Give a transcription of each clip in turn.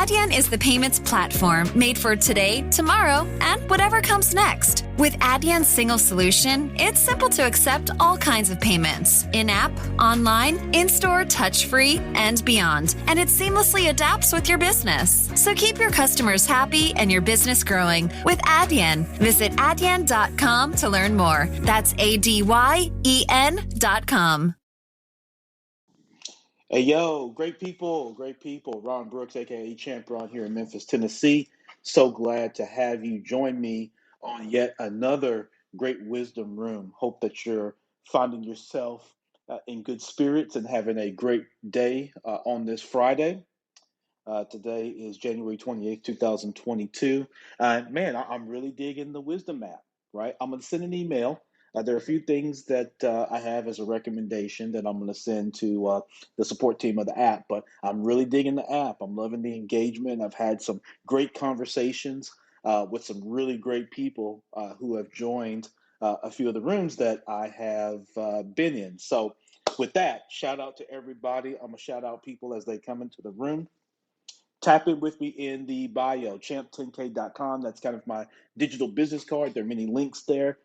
Adyen is the payments platform made for today, tomorrow, and whatever comes next. With Adyen's single solution, it's simple to accept all kinds of payments, in-app, online, in-store, touch-free, and beyond. And it seamlessly adapts with your business. So keep your customers happy and your business growing with Adyen. Visit adyen.com to learn more. That's ADYEN.com. Hey, yo, great people. Ron Brooks, aka Champ Ron here in Memphis, Tennessee. So glad to have you join me on yet another great wisdom room. Hope that you're finding yourself in good spirits and having a great day on this Friday. Today is January 28th, 2022. I'm really digging the wisdom app, right? I'm going to send an email. There are a few things that I have as a recommendation that I'm going to send to the support team of the app, but I'm really digging the app. I'm loving the engagement. I've had some great conversations with some really great people who have joined a few of the rooms that I have been in. So with that, shout out to everybody. I'm going to shout out people as they come into the room. Tap in with me in the bio, champ10k.com. That's kind of my digital business card. There are many links there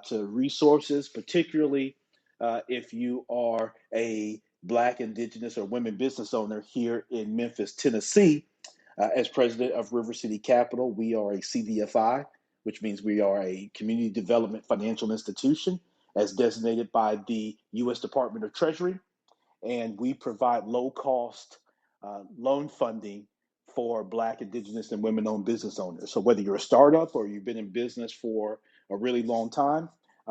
to resources, particularly if you are a Black, Indigenous, or women business owner here in Memphis, Tennessee. As president of River City Capital, we are a CDFI, which means we are a community development financial institution as designated by the U.S. Department of Treasury. And we provide low-cost loan funding for Black, Indigenous, and women-owned business owners. So whether you're a startup or you've been in business for a really long time,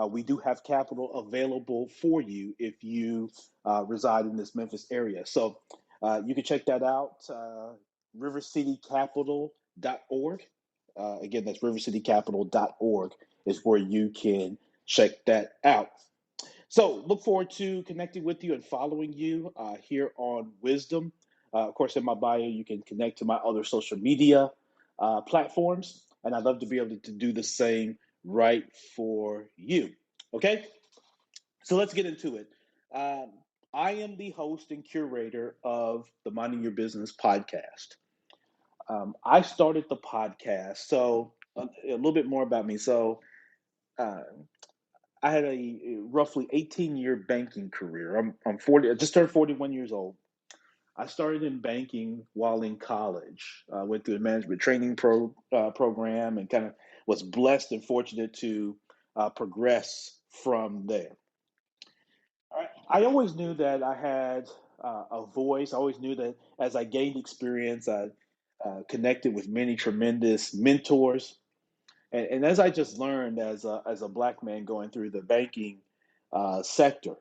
we do have capital available for you if you reside in this Memphis area. So you can check that out, rivercitycapital.org. Again, that's rivercitycapital.org is where you can check that out. So look forward to connecting with you and following you here on Wisdom. Of course, in my bio, you can connect to my other social media platforms, and I'd love to be able to do the same right for you. Okay, so let's get into it. I am the host and curator of the Minding Your Business podcast. I started the podcast, so a little bit more about me. So I had a roughly 18-year banking career. I'm 40. I just turned 41 years old. I started in banking while in college. I went through a management training program and kind of was blessed and fortunate to progress from there. All right. I always knew that I had a voice. I always knew that as I gained experience, I connected with many tremendous mentors. And as I just learned as a Black man going through the banking sector,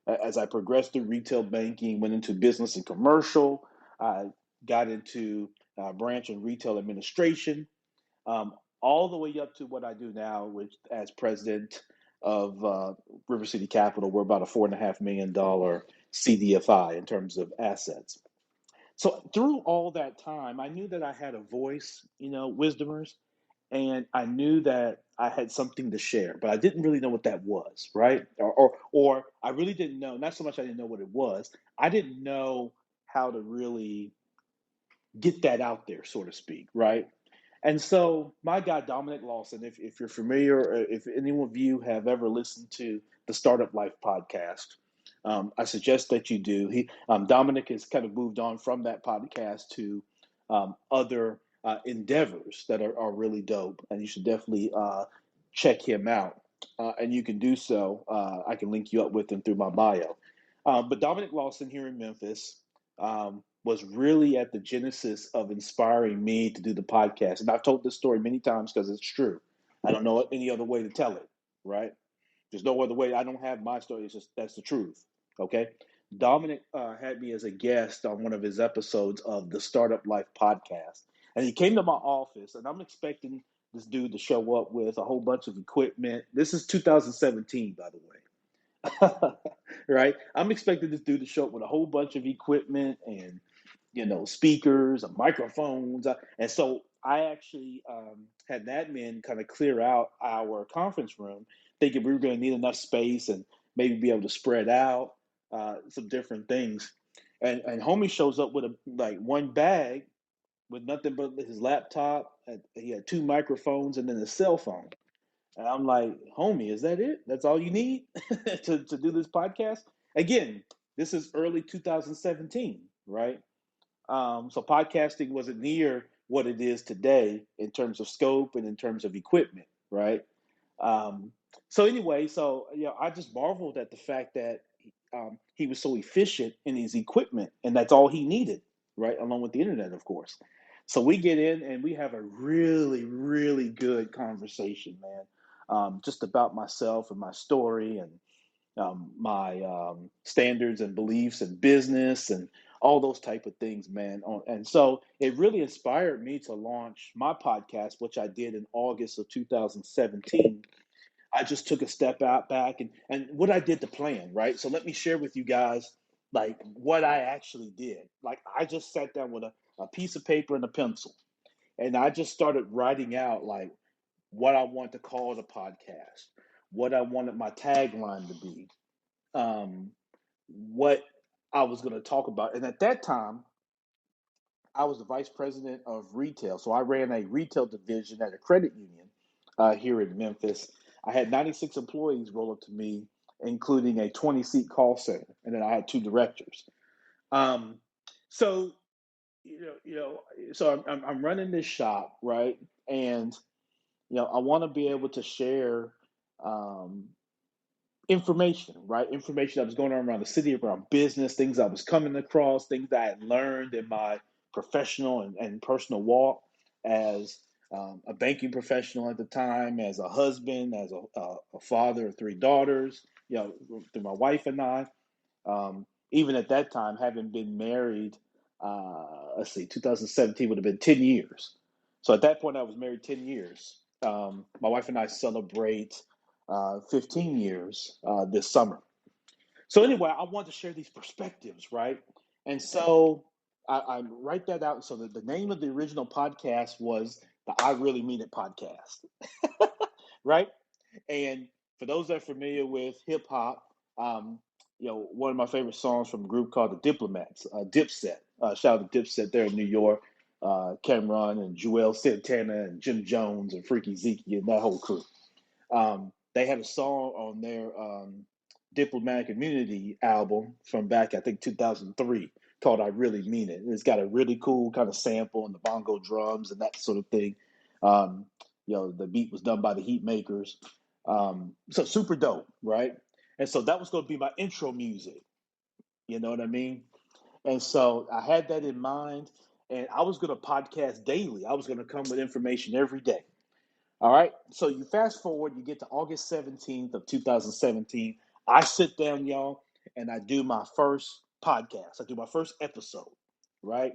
as I progressed through retail banking, went into business and commercial, I got into branch and retail administration, all the way up to what I do now, which as president of River City Capital, we're about a $4.5 million CDFI in terms of assets. So through all that time, I knew that I had a voice, wisdomers, and I knew that I had something to share, but I didn't really know what that was, right? Or I really didn't know, not so much I didn't know what it was, I didn't know how to really get that out there, so to speak, right? And so my guy, Dominic Lawson, if you're familiar, or if any of you have ever listened to the Startup Life podcast, I suggest that you do. Dominic has kind of moved on from that podcast to other endeavors that are really dope, and you should definitely check him out. And you can do so. I can link you up with him through my bio. But Dominic Lawson here in Memphis was really at the genesis of inspiring me to do the podcast. And I've told this story many times because it's true. I don't know any other way to tell it, right? There's no other way. I don't have my story. It's just that's the truth. Okay. Dominic had me as a guest on one of his episodes of the Startup Life podcast. And he came to my office, and I'm expecting this dude to show up with a whole bunch of equipment. This is 2017, by the way. Right? I'm expecting this dude to show up with a whole bunch of equipment and, speakers and microphones. And so I actually had an admin kind of clear out our conference room, thinking we were going to need enough space and maybe be able to spread out some different things. And homie shows up with one bag with nothing but his laptop. He had two microphones and then a cell phone. And I'm like, homie, is that it? That's all you need to do this podcast? Again, this is early 2017, right? So podcasting wasn't near what it is today in terms of scope and in terms of equipment, right? Um, so anyway, I just marveled at the fact that he was so efficient in his equipment, and that's all he needed, right? Along with the internet, of course. So we get in and we have a really, really good conversation, man, just about myself and my story and my standards and beliefs and business and all those type of things, man. And so it really inspired me to launch my podcast, which I did in August of 2017. I just took a step out back and what I did to plan, right? So let me share with you guys like what I actually did. Like I just sat down with a piece of paper and a pencil and I just started writing out like what I want to call the podcast, what I wanted my tagline to be, um, what I was going to talk about. And at that time, I was the vice president of retail. So I ran a retail division at a credit union here in Memphis. I had 96 employees roll up to me, including a 20-seat call center. And then I had two directors. Um, so, so I'm running this shop, right? And, I want to be able to share um, information, right? Information that was going on around the city, around business, things I was coming across, things that I had learned in my professional and personal walk as a banking professional at the time, as a husband, as a father of three daughters, through my wife and I. Even at that time, having been married, let's see, 2017 would have been 10 years. So at that point, I was married 10 years. My wife and I celebrate 15 years this summer. So anyway, I want to share these perspectives, right? And so I write that out. So the name of the original podcast was the I Really Mean It podcast, right? And for those that are familiar with hip hop, one of my favorite songs from a group called the Diplomats, Dipset. Shout out to Dipset there in New York. Cameron and Joel Santana and Jim Jones and Freaky Zeke and that whole crew. They had a song on their Diplomatic Immunity album from back, I think, 2003 called I Really Mean It. It's got a really cool kind of sample and the bongo drums and that sort of thing. Um, the beat was done by the Heat Makers. So super dope, right? And so that was going to be my intro music. You know what I mean? And so I had that in mind, and I was going to podcast daily. I was going to come with information every day. All right. So you fast forward, you get to August 17th of 2017. I sit down, y'all, and I do my first podcast. I do my first episode, right?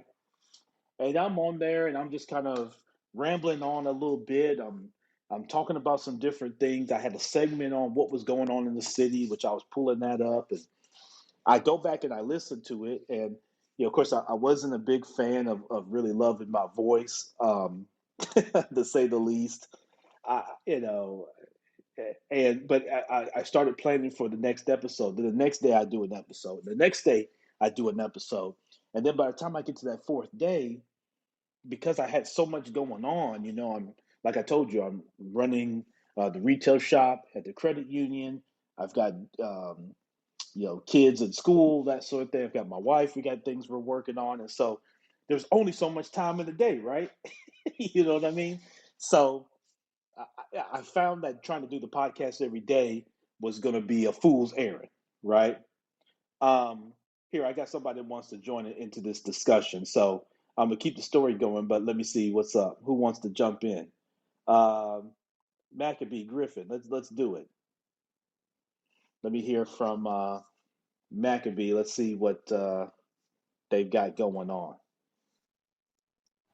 And I'm on there and I'm just kind of rambling on a little bit. I'm talking about some different things. I had a segment on what was going on in the city, which I was pulling that up. And I go back and I listen to it. And, of course, I wasn't a big fan of really loving my voice, to say the least. I, you know, but I started planning for the next episode. Then the next day I do an episode. The next day I do an episode. And then by the time I get to that fourth day, because I had so much going on, I'm like I told you, I'm running the retail shop at the credit union. I've got kids at school, that sort of thing. I've got my wife. We got things we're working on, and so there's only so much time in the day, right? You know what I mean? So I found that trying to do the podcast every day was going to be a fool's errand, right? Um, Here, I got somebody that wants to join into this discussion. So I'm going to keep the story going, but let me see what's up. Who wants to jump in? Um, Maccabee Griffin, let's do it. Let me hear from Maccabee. Let's see what they've got going on.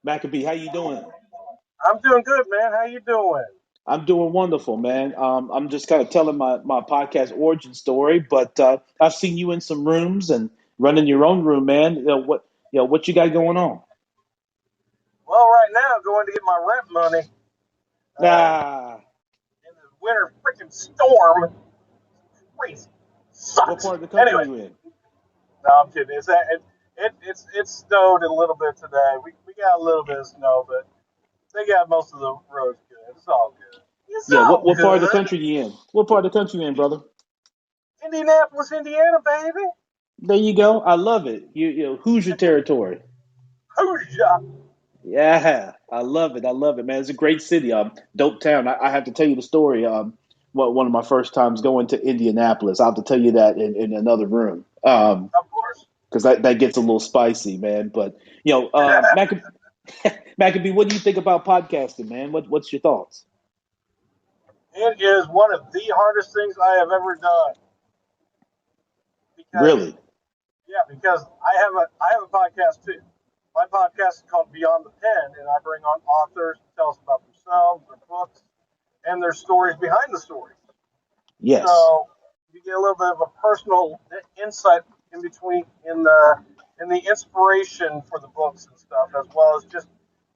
Maccabee, how you doing? I'm doing good, man. How you doing? I'm doing wonderful, man. I'm just kind of telling my podcast origin story, but I've seen you in some rooms and running your own room, man. What you got going on? Well, right now, I'm going to get my rent money Ah, in this winter freaking storm. Crazy. what Sucks. part of the country Anyway, you in? no, I'm kidding. It's that. It's snowed a little bit today. We got a little bit of snow, but they got most of the roads good. It's all good. It's Yeah, all what part of the good. country you in? What part of the country you in, brother? Indianapolis, Indiana, baby. There you go. I love it. Who's your territory? Hoosier. Yeah, I love it. I love it, man. It's a great city. Dope town. I have to tell you the story. One of my first times going to Indianapolis. I'll have to tell you that in another room. Of course. Because that gets a little spicy, man. But Maccabee, what do you think about podcasting, man? What's your thoughts? It is one of the hardest things I have ever done because Really? because I have a podcast too. My podcast is called Beyond the Pen, and I bring on authors to tell us about themselves, their books, and their stories behind the stories. Yes. So you get a little bit of a personal insight in between in the inspiration for the books and stuff, as well as just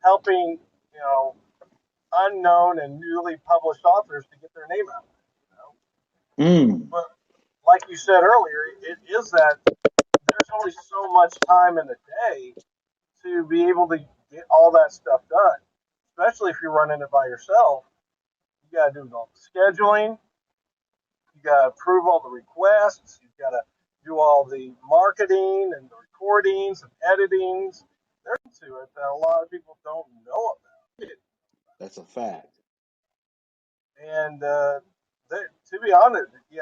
helping unknown and newly published authors to get their name out. You know? Mm. But like you said earlier, it is that there's only so much time in the day to be able to get all that stuff done. Especially if you're running it by yourself, you got to do all the scheduling, you got to approve all the requests, you got to do all the marketing and the recordings and editings. There's to it that a lot of people don't know about. That's a fact. And to be honest, yeah,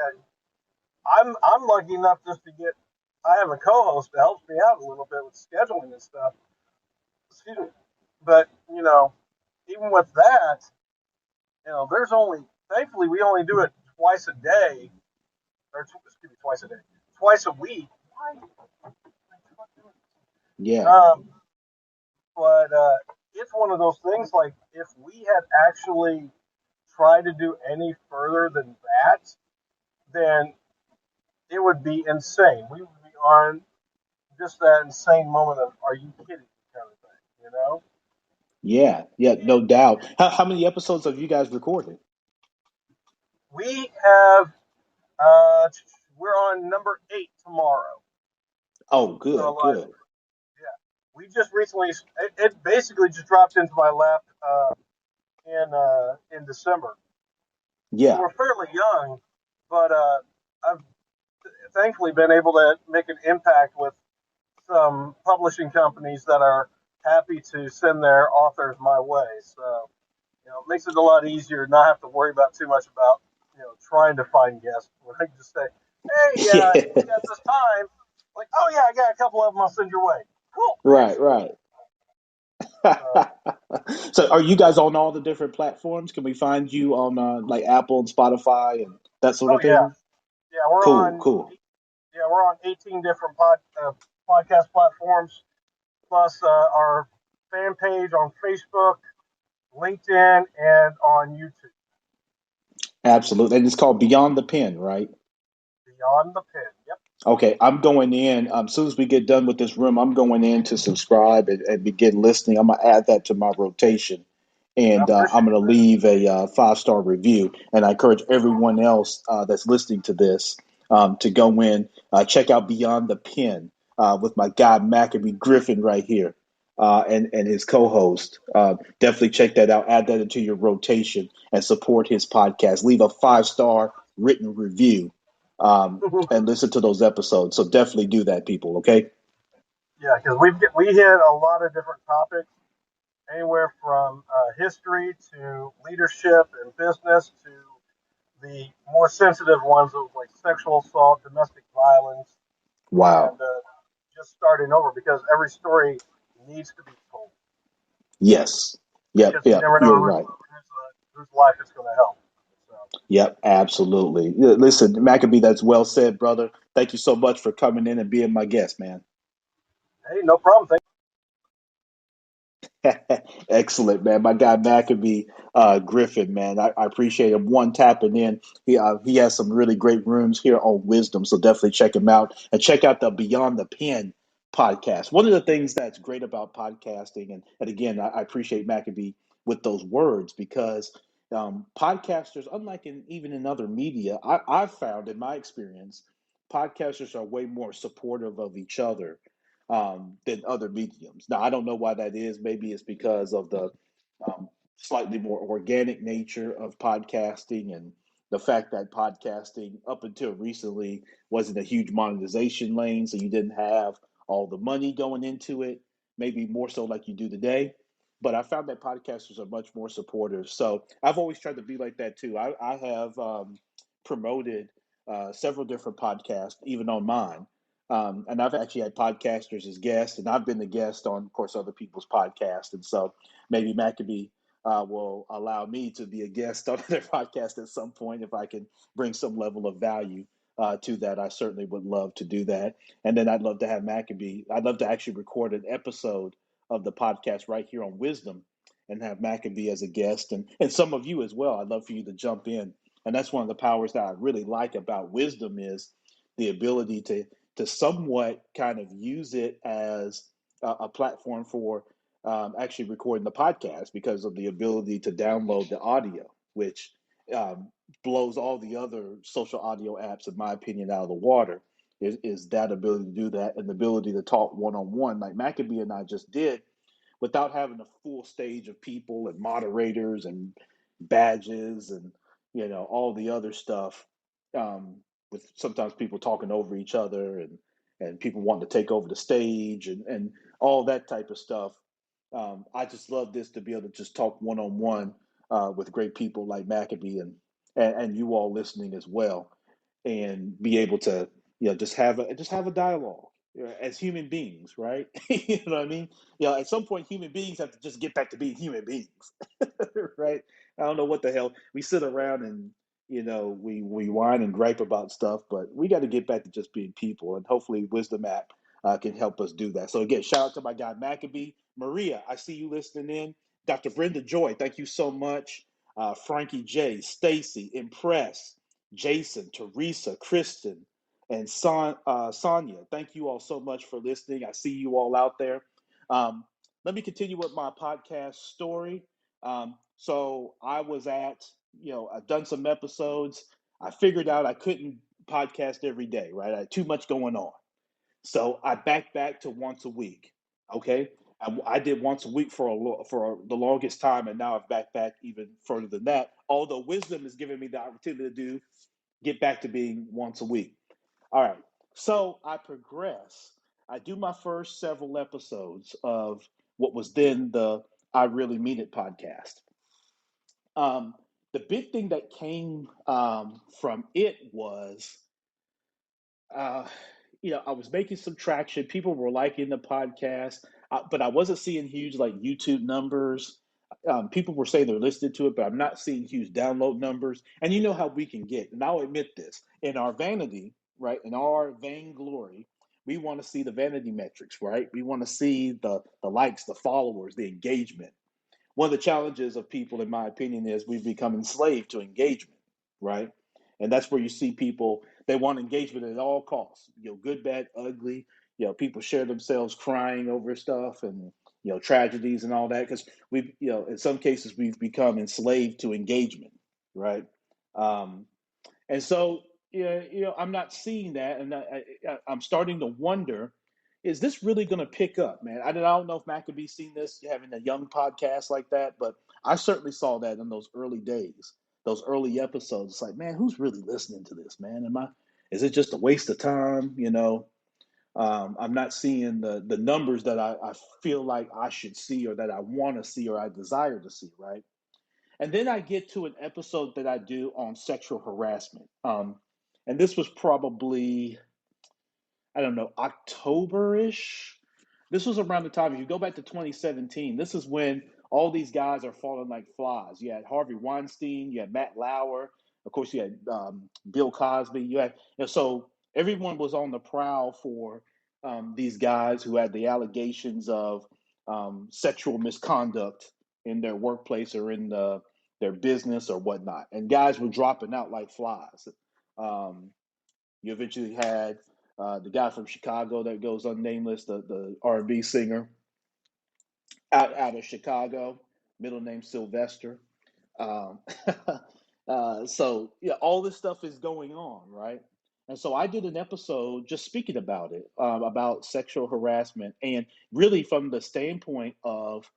I'm lucky enough just to get. I have a co-host that helps me out a little bit with scheduling and stuff. Excuse me. But even with that, there's only thankfully we only do it twice a day, or excuse me, twice a day, twice a week. Yeah. Um, but it's one of those things. Like if we had actually tried to do any further than that, then it would be insane. We would be on just that insane moment of "Are you kidding?" kind of thing. Yeah. Yeah. No doubt. How many episodes have you guys recorded? We have uh, we're on number 8 tomorrow. Oh, So good. like, Good. yeah, we just recently it basically just dropped into my lap in December. So Yeah. we're fairly young, but I've thankfully been able to make an impact with some publishing companies that are happy to send their authors my way. So it makes it a lot easier, not have to worry about too much about trying to find guests. When I can just say, "Hey, you got this time?" Like, "Oh yeah, I got a couple of them. I'll send your way." Cool, Right. thanks. Right. So, So, are you guys on all the different platforms? Can we find you on like Apple and Spotify and that sort oh of yeah, thing? yeah, we're Cool. on Cool. yeah we're on 18 different podcast platforms, plus our fan page on Facebook, LinkedIn, and on YouTube. Absolutely. And it's called Beyond the Pen, right? Beyond the Pen. Yep, Okay, I'm going in. As soon as we get done with this room, I'm going in to subscribe and begin listening. I'm gonna add that to my rotation, I and I'm appreciate gonna that. leave a 5-star review. And I encourage everyone else that's listening to this to go in, check out Beyond the Pen with my guy Maccabee Griffin right here, and his co-host. Definitely check that out. Add that into your rotation and support his podcast. Leave a 5-star written review. And listen to those episodes. So definitely do that, people. Okay. Yeah, because we hit a lot of different topics, anywhere from history to leadership and business to the more sensitive ones of like sexual assault, domestic violence, Wow. and just starting over because every story needs to be told Yes. Yep. because you Yep. never know You're right. whose life it's going to help. So, Yep. Absolutely. Listen, Maccabee, that's well said, brother. Thank you so much for coming in and being my guest, man. hey, no problem. Thank Excellent, man. My guy Maccabee Griffin, man. I appreciate him. One tapping in. He has some really great rooms here on Wisdom, so definitely check him out and check out the Beyond the Pen podcast. One of the things that's great about podcasting, and again, I appreciate Maccabee with those words because podcasters, unlike even in other media, I've found in my experience, podcasters are way more supportive of each other than other mediums. Now, I don't know why that is. Maybe it's because of the um, slightly more organic nature of podcasting and the fact that podcasting up until recently wasn't a huge monetization lane, so you didn't have all the money going into it, maybe more so like you do today. But I found that podcasters are much more supportive. So I've always tried to be like that too. I have promoted several different podcasts, even on mine. And I've actually had podcasters as guests, and I've been the guest on, of course, other people's podcasts. And so maybe Maccabee will allow me to be a guest on their podcast at some point if I can bring some level of value to that. I certainly would love to do that. And then I'd love to have Maccabee. I'd love to actually record an episode of the podcast right here on Wisdom and have Maccabee as a guest and some of you as well. I'd love for you to jump in. And that's one of the powers that I really like about Wisdom is the ability to somewhat kind of use it as a platform for actually recording the podcast because of the ability to download the audio, which um, blows all the other social audio apps, in my opinion, out of the water. Is that ability to do that and the ability to talk one on one, like Maccabee and I just did, without having a full stage of people and moderators and badges and all the other stuff. With sometimes people talking over each other and people wanting to take over the stage and all that type of stuff. I just love this to be able to just talk one on one with great people like Maccabee and you all listening as well, and be able to just have a dialogue as human beings, right? You know what I mean? At some point, human beings have to just get back to being human beings, right? I don't know what the hell we sit around and we whine and gripe about stuff, but we got to get back to just being people, and hopefully, Wisdom app can help us do that. So again, shout out to my guy Maccabee, Maria. I see you listening in. Dr. Brenda Joy, thank you so much. Frankie J, Stacy, Impress, Jason, Teresa, Kristen, and Sonia. Thank you all so much for listening. I see you all out there. Let me continue with my podcast story. So I was I've done some episodes. I figured out I couldn't podcast every day, right? I had too much going on. So I backed back to once a week. Okay. I did once a week for the longest time, and now I've backed back even further than that. Although Wisdom has given me the opportunity to get back to being once a week. All right. So I progress. I do my first several episodes of what was then the I Really Mean It podcast. Um, the big thing that came from it was, uh, I was making some traction. People were liking the podcast, but I wasn't seeing huge like YouTube numbers. People were saying they're listening to it, but I'm not seeing huge download numbers. And you know how we can get, and I'll admit this, in our vanity, right, in our vainglory, we want to see the vanity metrics, right? We want to see the likes, the followers, the engagement. One of the challenges of people, in my opinion, is we've become enslaved to engagement, right? And that's where you see people, they want engagement at all costs, good, bad, ugly. People share themselves crying over stuff and, tragedies and all that. Because in some cases, we've become enslaved to engagement, right? Um, and so, I'm not seeing that. And I'm starting to wonder, is this really going to pick up, man? I don't know if Maccabee's seen this, having a young podcast like that, but I certainly saw that in those early days, those early episodes. It's like, man, who's really listening to this, man? Is it just a waste of time? I'm not seeing the numbers that I feel like I should see or that I want to see or I desire to see, right? And then I get to an episode that I do on sexual harassment. And this was probably, I don't know, October-ish. This was around the time, if you go back to 2017, this is when all these guys are falling like flies. You had Harvey Weinstein, you had Matt Lauer, of course, you had Bill Cosby. So everyone was on the prowl for these guys who had the allegations of sexual misconduct in their workplace or in their business or whatnot. And guys were dropping out like flies. You eventually had the guy from Chicago that goes unnameless, the R&B singer out of Chicago, middle name Sylvester. Um, so all this stuff is going on, right? And so I did an episode just speaking about it, about sexual harassment, and really from the standpoint of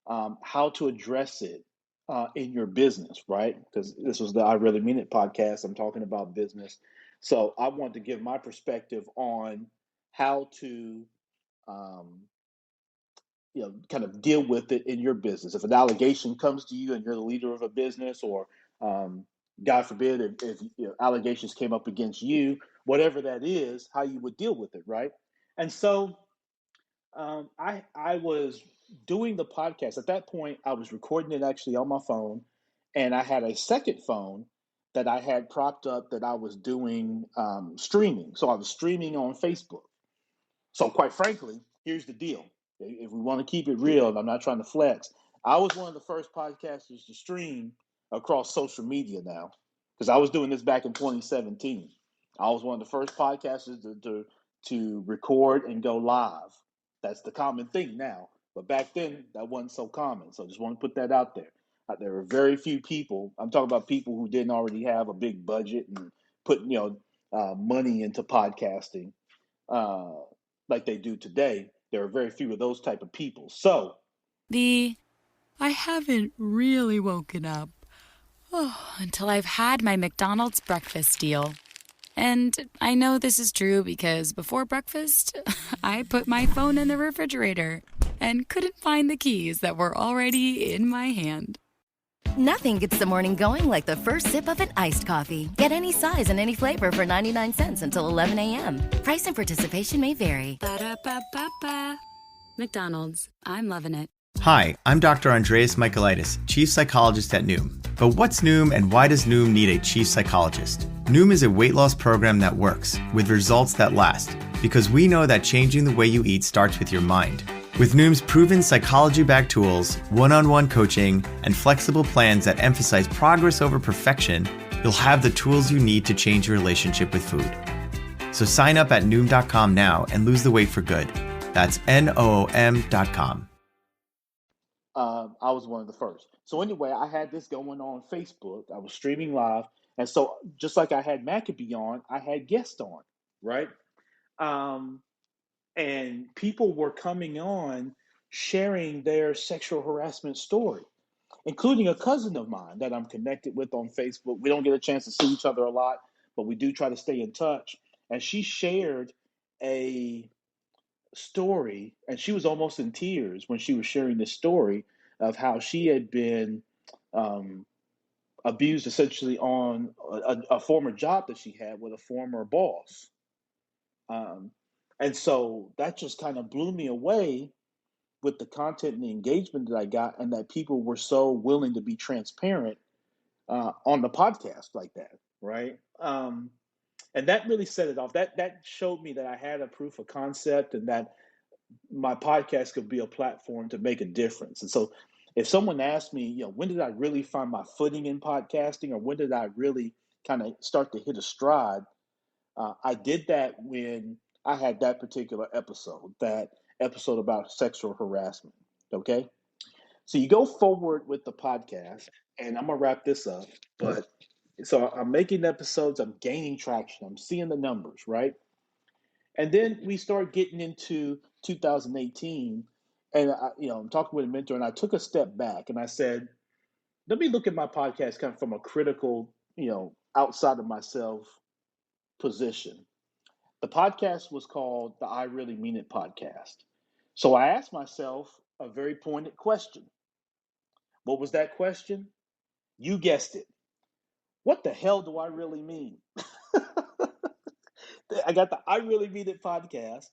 how to address it in your business, right? Because this was the I Really Mean It podcast. I'm talking about business. So I want to give my perspective on how to um, kind of deal with it in your business. If an allegation comes to you and you're the leader of a business, or um, God forbid, if allegations came up against you, whatever that is, how you would deal with it, right? And so I was doing the podcast at that point. I was recording it actually on my phone, and I had a second phone that I had propped up that I was doing streaming. So I was streaming on Facebook. So, quite frankly, here's the deal. If we want to keep it real, and I'm not trying to flex, I was one of the first podcasters to stream across social media now, because I was doing this back in 2017. I was one of the first podcasters to record and go live. That's the common thing now. But back then, that wasn't so common. So, just want to put that out there. There were very few people. I'm talking about people who didn't already have a big budget and put money into podcasting uh, like they do today. There are very few of those type of people. So I haven't really woken up until I've had my McDonald's breakfast deal. And I know this is true because before breakfast, I put my phone in the refrigerator and couldn't find the keys that were already in my hand. Nothing gets the morning going like the first sip of an iced coffee. Get any size and any flavor for 99 cents until 11 a.m. Price and participation may vary. Ba-da-ba-ba-ba. McDonald's. I'm loving it. Hi, I'm Dr. Andreas Michaelitis, Chief Psychologist at Noom. But what's Noom and why does Noom need a Chief Psychologist? Noom is a weight loss program that works, with results that last. Because we know that changing the way you eat starts with your mind. With Noom's proven psychology-backed tools, one-on-one coaching, and flexible plans that emphasize progress over perfection, you'll have the tools you need to change your relationship with food. So sign up at Noom.com now and lose the weight for good. That's Noom.com. I was one of the first. So anyway, I had this going on Facebook. I was streaming live, and so just like I had Maccabee on, I had guests on, right? Um, and people were coming on sharing their sexual harassment story, including a cousin of mine that I'm connected with on Facebook. We don't get a chance to see each other a lot, but we do try to stay in touch. And she shared a story, and she was almost in tears when she was sharing this story of how she had been um, abused essentially on a former job that she had with a former boss. Um, and so that just kind of blew me away with the content and the engagement that I got, and that people were so willing to be transparent on the podcast like that, right? And that really set it off. That showed me that I had a proof of concept, and that my podcast could be a platform to make a difference. And so, if someone asked me, when did I really find my footing in podcasting, or when did I really kind of start to hit a stride? I did that when I had that particular episode, about sexual harassment. Okay. So you go forward with the podcast, and I'm going to wrap this up. But so I'm making episodes, I'm gaining traction, I'm seeing the numbers, right? And then we start getting into 2018, and I'm talking with a mentor, and I took a step back and I said, let me look at my podcast kind of from a critical, outside of myself position. The podcast was called the I Really Mean It podcast. So I asked myself a very pointed question. What was that question? You guessed it. What the hell do I really mean? I got the I Really Mean It podcast,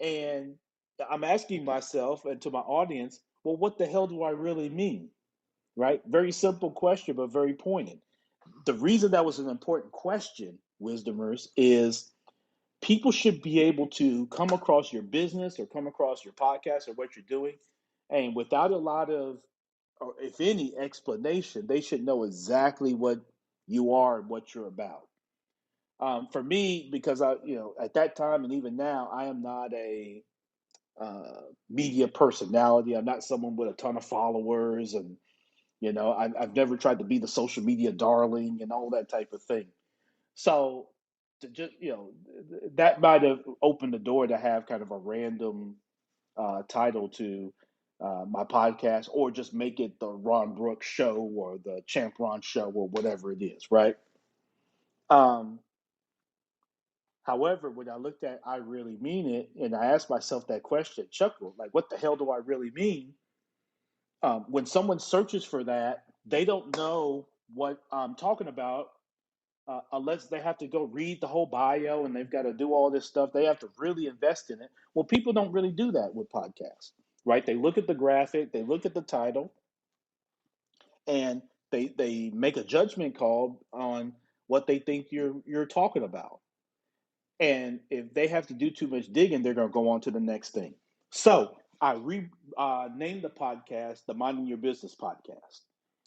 and I'm asking myself and to my audience, well, what the hell do I really mean? Right? Very simple question, but very pointed. The reason that was an important question, Wisdomers, is people should be able to come across your business or come across your podcast or what you're doing, and without a lot of, or if any, explanation, they should know exactly what you are and what you're about. For me, because at that time and even now, I am not a media personality. I'm not someone with a ton of followers, and I've never tried to be the social media darling and all that type of thing. So just that might have opened the door to have kind of a random title to my podcast, or just make it the Ron Brooks Show or the Champ Ron Show or whatever it is, right? Um, However, when I looked at I really mean it, and I asked myself that question, chuckled, like, what the hell do I really mean? When someone searches for that, they don't know what I'm talking about unless they have to go read the whole bio and they've got to do all this stuff. They have to really invest in it. Well, people don't really do that with podcasts, right? They look at the graphic, they look at the title, and they make a judgment call on what they think you're talking about. And if they have to do too much digging, they're going to go on to the next thing. So I named the podcast the Minding Your Business Podcast.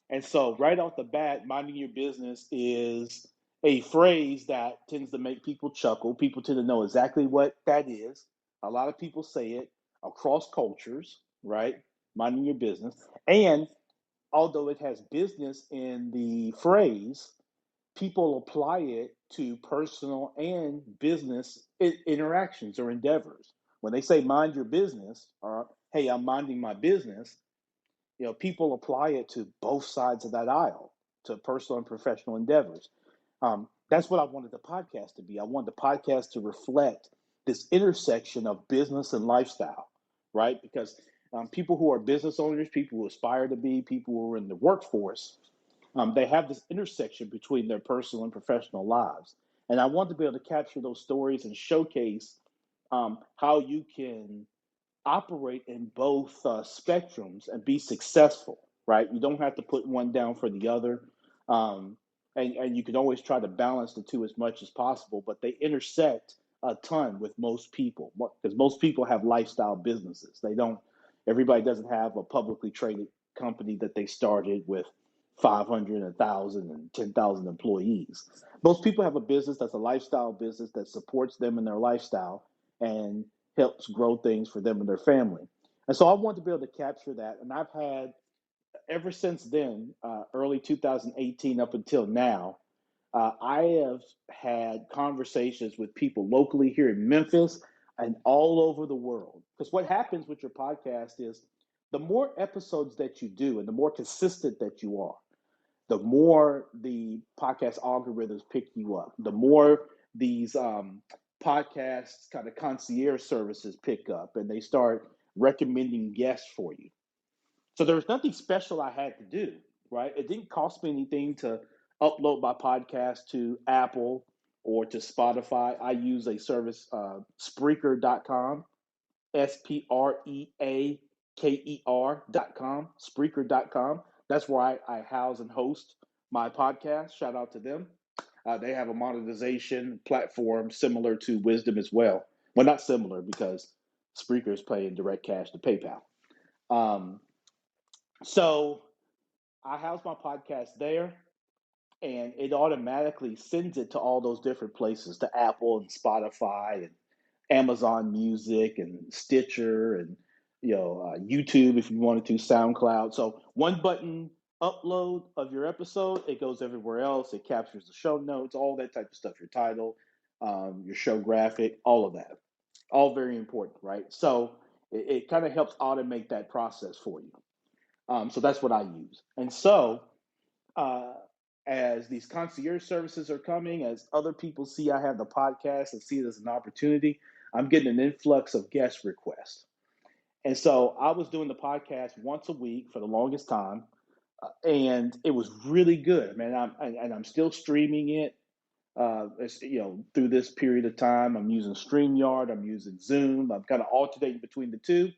And so right off the bat, minding your business is a phrase that tends to make people chuckle. People tend to know exactly what that is. A lot of people say it across cultures, right? Minding your business. And although it has business in the phrase, people apply it to personal and business interactions or endeavors. When they say mind your business, or hey, I'm minding my business, people apply it to both sides of that aisle, to personal and professional endeavors. That's what I wanted the podcast to be. I wanted the podcast to reflect this intersection of business and lifestyle, right? Because people who are business owners, people who aspire to be, people who are in the workforce, they have this intersection between their personal and professional lives. And I want to be able to capture those stories and showcase how you can operate in both spectrums and be successful, right? You don't have to put one down for the other. And you can always try to balance the two as much as possible, but they intersect a ton with most people because most people have lifestyle businesses. Everybody doesn't have a publicly traded company that they started with 500, 1,000, and 10,000 employees. Most people have a business that's a lifestyle business that supports them in their lifestyle and helps grow things for them and their family. And so I want to be able to capture that. And I've had, ever since then, early 2018 up until now, I have had conversations with people locally here in Memphis and all over the world. Because what happens with your podcast is the more episodes that you do and the more consistent that you are, the more the podcast algorithms pick you up, the more these podcasts kind of concierge services pick up and they start recommending guests for you. So there was nothing special I had to do, right? It didn't cost me anything to upload my podcast to Apple or to Spotify. I use a service, Spreaker.com, Spreaker.com, Spreaker.com. That's where I house and host my podcast. Shout out to them. They have a monetization platform similar to Wisdom as well. Well, not similar because Spreaker is paying direct cash to PayPal. So I house my podcast there, and it automatically sends it to all those different places, to Apple and Spotify and Amazon Music and Stitcher and YouTube if you wanted to, SoundCloud. So one button upload of your episode, it goes everywhere else. It captures the show notes, all that type of stuff, your title, your show graphic, all of that. All very important, right? So it kind of helps automate that process for you. So that's what I use. And so as these concierge services are coming, as other people see I have the podcast and see it as an opportunity, I'm getting an influx of guest requests. And so I was doing the podcast once a week for the longest time, and it was really good, man. I'm still streaming it. Through this period of time, I'm using StreamYard, I'm using Zoom. I'm kind of alternating between the two,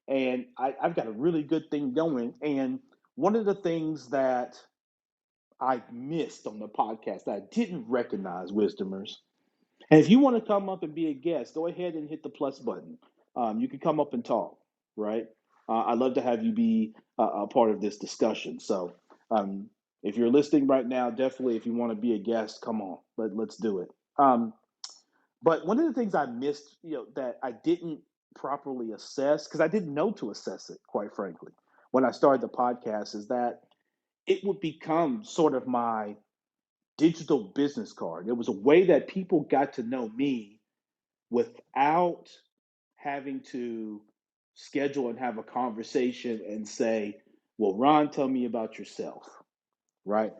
and I've got a really good thing going. And one of the things that I missed on the podcast that I didn't recognize, Wisdomers, and if you want to come up and be a guest, go ahead and hit the plus button. You can come up and talk, right? I'd love to have you be a part of this discussion. So if you're listening right now, definitely if you want to be a guest, come on, let's do it. But one of the things I missed, that I didn't properly assess, because I didn't know to assess it, quite frankly, when I started the podcast, is that it would become sort of my digital business card. It was a way that people got to know me without having to schedule and have a conversation and say, well, Ron, tell me about yourself, right?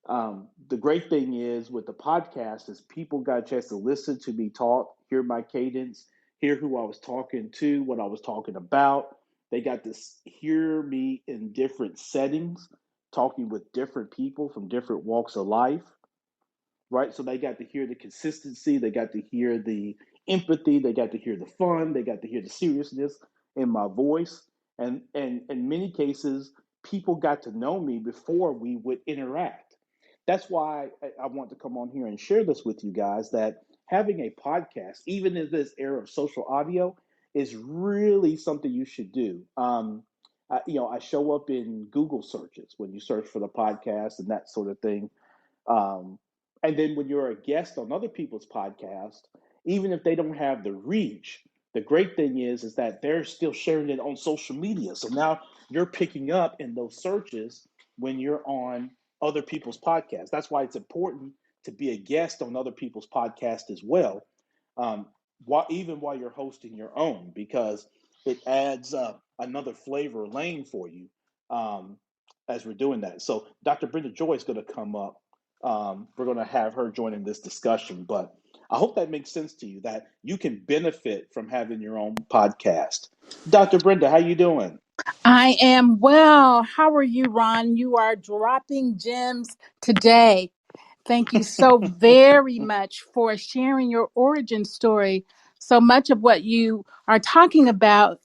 The great thing is with the podcast is people got a chance to listen to me talk, hear my cadence, hear who I was talking to, what I was talking about. They got to hear me in different settings, talking with different people from different walks of life, right? So they got to hear the consistency, they got to hear the empathy, they got to hear the fun, they got to hear the seriousness in my voice. And in many cases, people got to know me before we would interact. That's why I want to come on here and share this with you guys that having a podcast, even in this era of social audio, is really something you should do. I show up in Google searches when you search for the podcast and that sort of thing. Um, and then when you're a guest on other people's podcasts, even if they don't have the reach, the great thing is that they're still sharing it on social media. So now you're picking up in those searches when you're on other people's podcasts. That's why it's important to be a guest on other people's podcasts as well, even while you're hosting your own, because it adds another flavor lane for you as we're doing that. So Dr. Brenda Joy is going to come up. We're going to have her join in this discussion, but I hope that makes sense to you that you can benefit from having your own podcast. Dr. Brenda, how you doing? I am well. How are you, Ron? You are dropping gems today. Thank you so very much for sharing your origin story. So much of what you are talking about,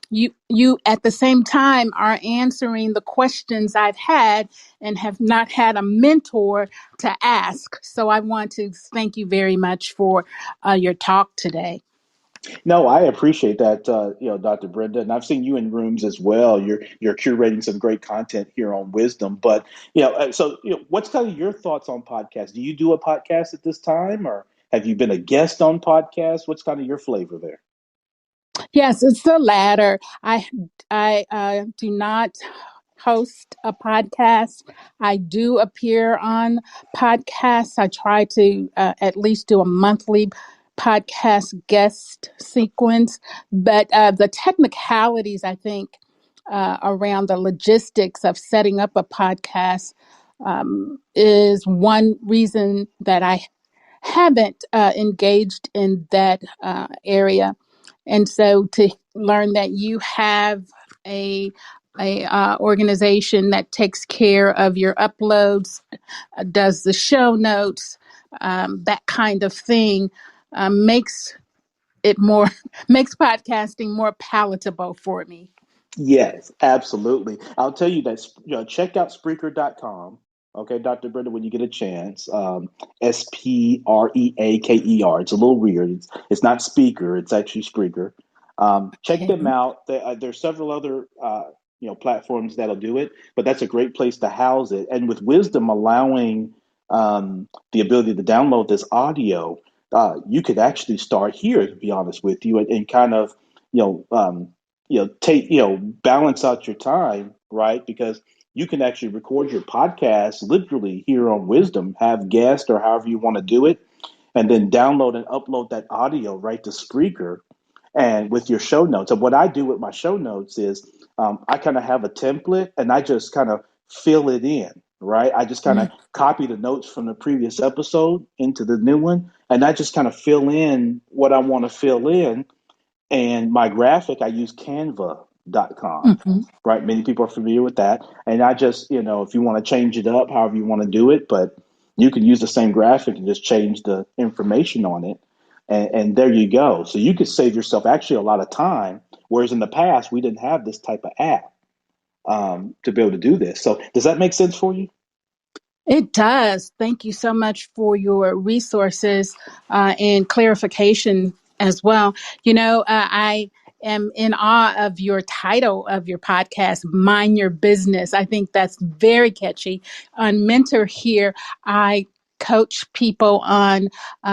you at the same time are answering the questions I've had and have not had a mentor to ask. So I want to thank you very much for your talk today. No, I appreciate that, Dr. Brenda, and I've seen you in rooms as well. You're curating some great content here on Wisdom, but what's kind of your thoughts on podcasts? Do you do a podcast at this time, or have you been a guest on podcasts? What's kind of your flavor there? Yes, it's the latter. I do not host a podcast. I do appear on podcasts. I try to at least do a monthly podcast guest sequence, but the technicalities, I think, around the logistics of setting up a podcast is one reason that I haven't engaged in that area. And so to learn that you have a organization that takes care of your uploads, does the show notes, that kind of thing, makes it more makes podcasting more palatable for me. Yes, absolutely. I'll tell you that check out Spreaker.com. Okay, Dr. Brenda, when you get a chance, Spreaker. It's a little weird. It's not speaker, it's actually Spreaker. Check Okay. them out. There's several other platforms that'll do it, but that's a great place to house it. And with Wisdom allowing the ability to download this audio, you could actually start here, to be honest with you, and kind of take balance out your time, right? Because you can actually record your podcast literally here on Wisdom, have guests or however you want to do it, and then download and upload that audio right to Spreaker and with your show notes. And what I do with my show notes is I kind of have a template and I just kind of fill it in, right? I just kind of copy the notes from the previous episode into the new one, and I just kind of fill in what I want to fill in. And my graphic, I use canva.com, Mm-hmm. right? Many people are familiar with that. And I just, if you want to change it up, however you want to do it, but you can use the same graphic and just change the information on it. And there you go. So you could save yourself actually a lot of time. Whereas in the past, we didn't have this type of app to be able to do this. So does that make sense for you? It does. Thank you so much for your resources and clarification as well. I am in awe of your title of your podcast, Mind Your Business. I think that's very catchy. On Mentor here, I coach people on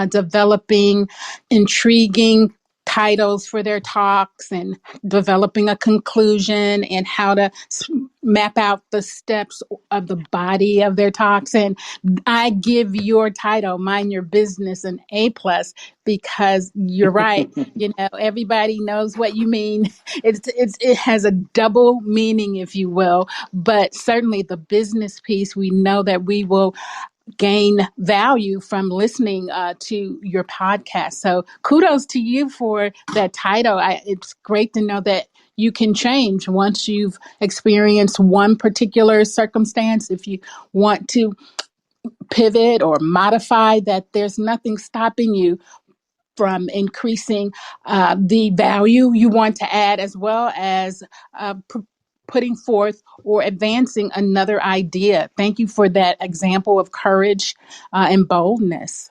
developing intriguing titles for their talks and developing a conclusion and how to map out the steps of the body of their toxin. I give your title, Mind Your Business, an A+ because you're right. You know, everybody knows what you mean. It has a double meaning, if you will, but certainly the business piece, we know that we will gain value from listening to your podcast. So kudos to you for that title. It's great to know that you can change once you've experienced one particular circumstance. If you want to pivot or modify, that there's nothing stopping you from increasing the value you want to add, as well as putting forth or advancing another idea. Thank you for that example of courage and boldness.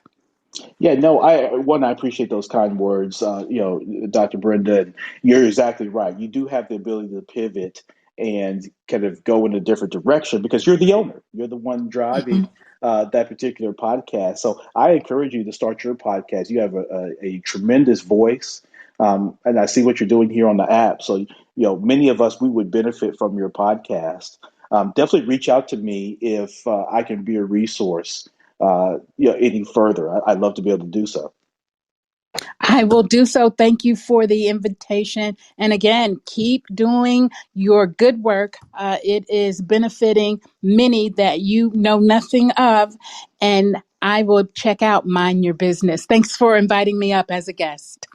Yeah, no, I appreciate those kind words, Dr. Brenda. And you're exactly right. You do have the ability to pivot and kind of go in a different direction because you're the owner. You're the one driving that particular podcast. So I encourage you to start your podcast. You have a tremendous voice, and I see what you're doing here on the app. So many of us we would benefit from your podcast. Definitely reach out to me if I can be a resource any further. I'd love to be able to do so. I will do so. Thank you for the invitation. And again, keep doing your good work. It is benefiting many that you know nothing of. And I will check out Mind Your Business. Thanks for inviting me up as a guest.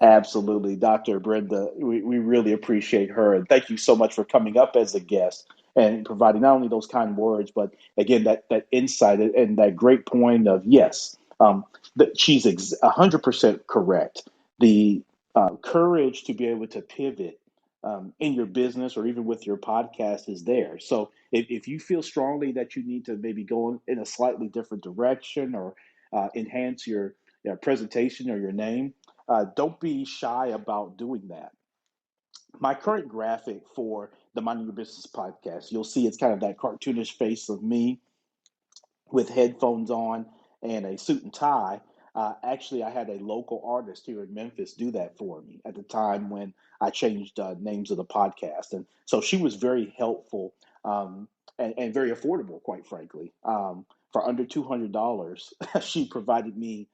Absolutely. Dr. Brenda, we really appreciate her. And thank you so much for coming up as a guest and providing not only those kind words, but again, that insight and that great point of yes, that she's 100% correct. The courage to be able to pivot in your business or even with your podcast is there. So if you feel strongly that you need to maybe go in a slightly different direction or enhance your presentation or your name, don't be shy about doing that. My current graphic for the Mind Your Business podcast, you'll see it's kind of that cartoonish face of me with headphones on and a suit and tie. Actually, I had a local artist here in Memphis do that for me at the time when I changed names of the podcast. And so she was very helpful and very affordable, quite frankly. For under $200, she provided me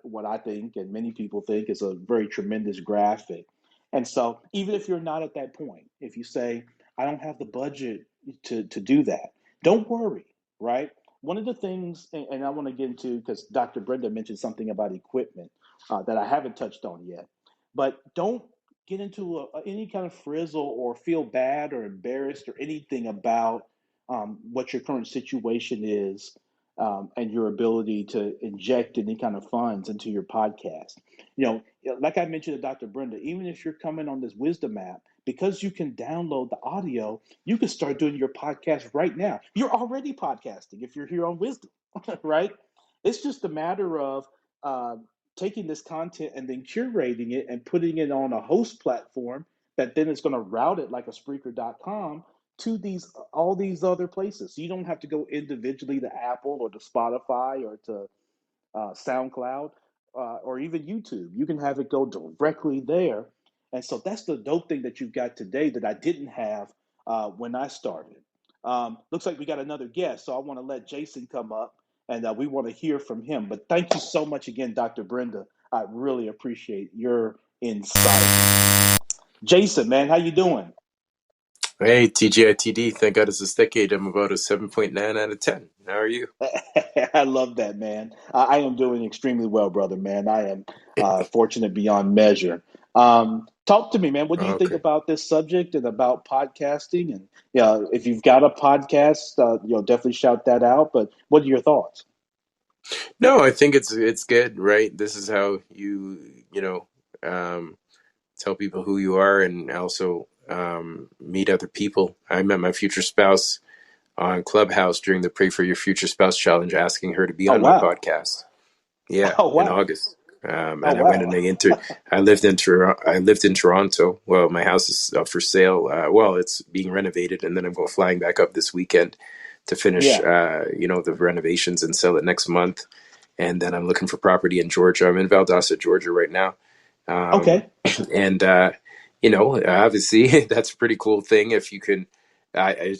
what I think and many people think is a very tremendous graphic. And so even if you're not at that point, if you say, I don't have the budget to do that, don't worry, right? One of the things, and I want to get into, because Dr. Brenda mentioned something about equipment that I haven't touched on yet, but don't get into any kind of frizzle or feel bad or embarrassed or anything about what your current situation is and your ability to inject any kind of funds into your podcast. Like I mentioned to Dr. Brenda, even if you're coming on this wisdom app, because you can download the audio, you can start doing your podcast right now. You're already podcasting if you're here on Wisdom, right? It's just a matter of taking this content and then curating it and putting it on a host platform that then is going to route it like a Spreaker.com to all these other places. So you don't have to go individually to Apple or to Spotify or to SoundCloud or even YouTube. You can have it go directly there. And so that's the dope thing that you've got today that I didn't have when I started. Looks like we got another guest, so I want to let Jason come up and we want to hear from him. But thank you so much again, Dr. Brenda. I really appreciate your insight. Jason, man, how you doing? Hey, TGITD, thank God it's this decade. I'm about a 7.9 out of 10. How are you? I love that, man. I am doing extremely well, brother, man. I am fortunate beyond measure. Talk to me, man. What do you think Okay. about this subject and about podcasting? And if you've got a podcast, definitely shout that out. But what are your thoughts? No, I think it's good, right? This is how tell people who you are and also meet other people. I met my future spouse on Clubhouse during the Pray for Your Future Spouse Challenge, asking her to be Oh on my wow! podcast. Yeah, Oh in wow! August. And Oh I went wow! and I lived in Toronto. Well, my house is up for sale. Well, it's being renovated, and then I'm going flying back up this weekend to finish, Yeah. the renovations and sell it next month. And then I'm looking for property in Georgia. I'm in Valdosta, Georgia right now. Um, Okay. and, obviously that's a pretty cool thing if you can I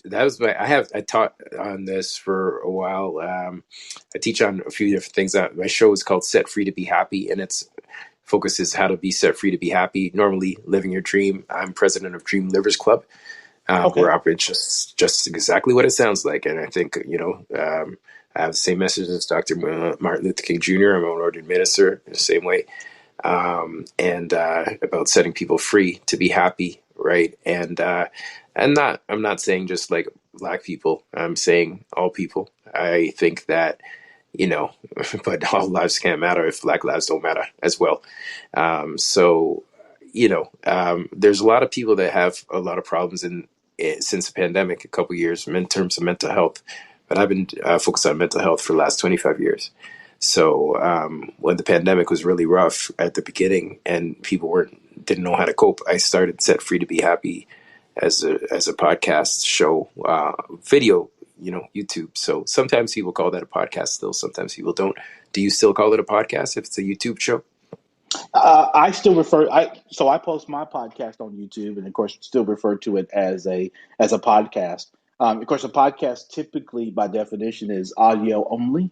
taught on this for a while. I teach on a few different things. My show is called Set Free to Be Happy, and its focus is how to be set free to be happy. Normally, living your dream. I'm president of Dream Livers Club. Okay. Where it's just exactly what it sounds like, and I think I have the same message as Dr. Martin Luther King Jr. I'm an ordained minister in the same way, and about setting people free to be happy, right? And I'm not saying just like Black people. I'm saying all people. I think that but all lives can't matter if Black lives don't matter as well. So there's a lot of people that have a lot of problems since the pandemic, a couple of years in terms of mental health. But I've been focused on mental health for the last 25 years. So when the pandemic was really rough at the beginning and people didn't know how to cope, I started Set Free to Be Happy as a podcast show, video, YouTube. So sometimes people call that a podcast still. Sometimes people don't. Do you still call it a podcast if it's a YouTube show? I still so I post my podcast on YouTube, and of course, still refer to it as a podcast. Of course, a podcast typically, by definition, is audio only.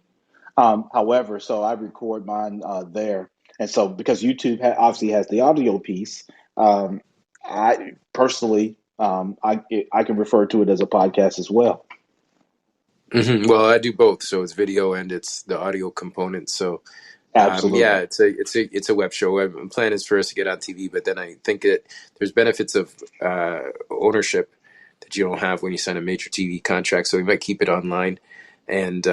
However, so I record mine there, and so because YouTube obviously has the audio piece, I personally I can refer to it as a podcast as well. Mm-hmm. Well, I do both, so it's video and it's the audio component. So. Absolutely. Yeah, it's a web show. My plan is for us to get on TV, but then I think that there's benefits of ownership that you don't have when you sign a major TV contract. So we might keep it online. And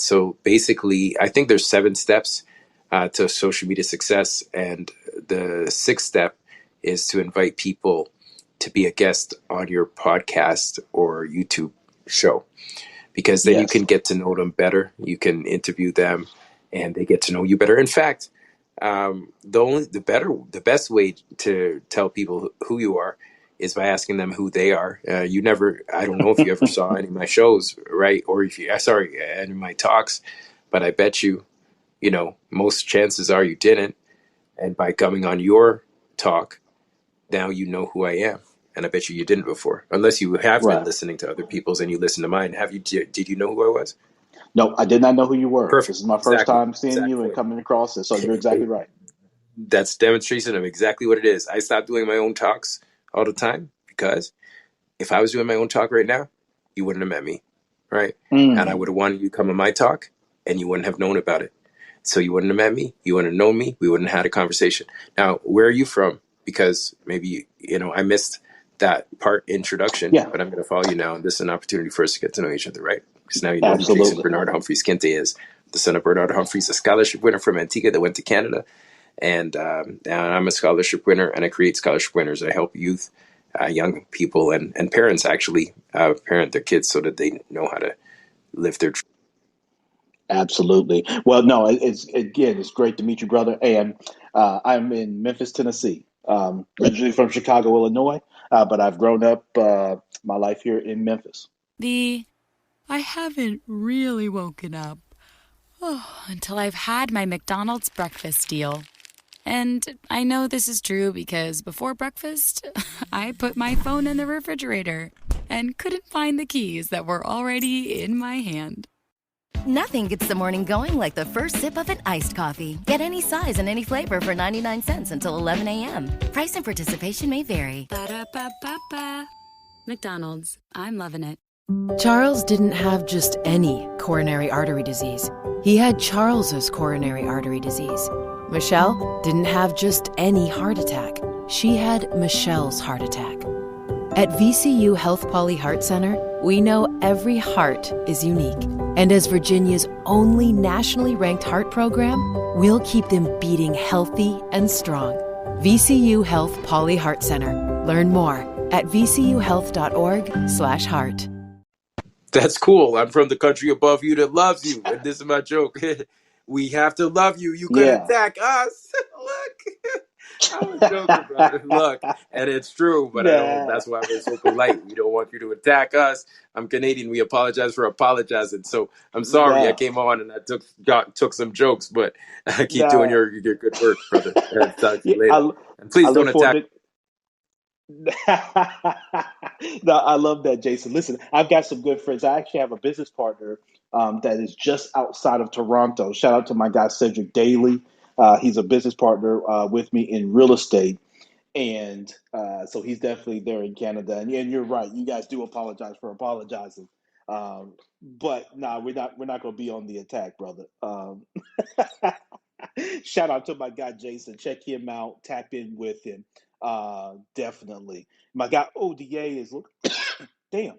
so basically, I think there's 7 steps to social media success, and the 6th step is to invite people to be a guest on your podcast or YouTube show, because then you can get to know them better. You can interview them, and they get to know you better. In fact, the best way to tell people who you are is by asking them who they are. I don't know if you ever saw any of my shows, right? Or any of my talks, but I bet most chances are you didn't. And by coming on your talk, now you know who I am. And I bet you didn't before, unless you have been listening to other people's and you listen to mine. Did you know who I was? No, I did not know who you were. Perfect. This is my first time seeing you and coming across it. So you're exactly right. That's demonstration of exactly what it is. I stopped doing my own talks all the time because if I was doing my own talk right now, you wouldn't have met me, right? And I would have wanted you to come on my talk, and you wouldn't have known about it. So you wouldn't have met me. You wouldn't have known me. We wouldn't have had a conversation. Now, where are you from? Because maybe, I missed that part introduction, but I'm going to follow you now. And this is an opportunity for us to get to know each other, right? Because now you know who Jason Bernard Humphreys Kente is, the son of Bernard Humphreys, a scholarship winner from Antigua that went to Canada. And I'm a scholarship winner, and I create scholarship winners. I help youth, young people, and parents actually parent their kids so that they know how to live their dreams. Absolutely. Well, no, it's great to meet you, brother. And I'm in Memphis, Tennessee, originally from Chicago, Illinois, but I've grown up my life here in Memphis. I haven't really woken up until I've had my McDonald's breakfast deal. And I know this is true because before breakfast, I put my phone in the refrigerator and couldn't find the keys that were already in my hand. Nothing gets the morning going like the first sip of an iced coffee. Get any size and any flavor for 99 cents until 11 a.m. Price and participation may vary. Ba-da-ba-ba-ba. McDonald's. I'm loving it. Charles didn't have just any coronary artery disease. He had Charles's coronary artery disease. Michelle didn't have just any heart attack. She had Michelle's heart attack. At VCU Health Poly Heart Center, we know every heart is unique. And as Virginia's only nationally ranked heart program, we'll keep them beating healthy and strong. VCU Health Poly Heart Center. Learn more at vcuhealth.org/heart. That's cool. I'm from the country above you that loves you. And this is my joke. We have to love you. You could attack us. Look. I'm a joker, brother. Look. And it's true, but that's why we're so polite. We don't want you to attack us. I'm Canadian. We apologize for apologizing. So I'm sorry I came on and I took some jokes, but keep doing your good work, brother. Talk to you later. And please don't attack. No, I love that, Jason. Listen, I've got some good friends. I actually have a business partner that is just outside of Toronto. Shout out to my guy Cedric Daly. He's a business partner with me in real estate, and so he's definitely there in Canada. And you're right. You guys do apologize for apologizing, but nah, we're not going to be on the attack, brother. Shout out to my guy Jason. Check him out. Tap in with him. Definitely. My guy ODA is damn.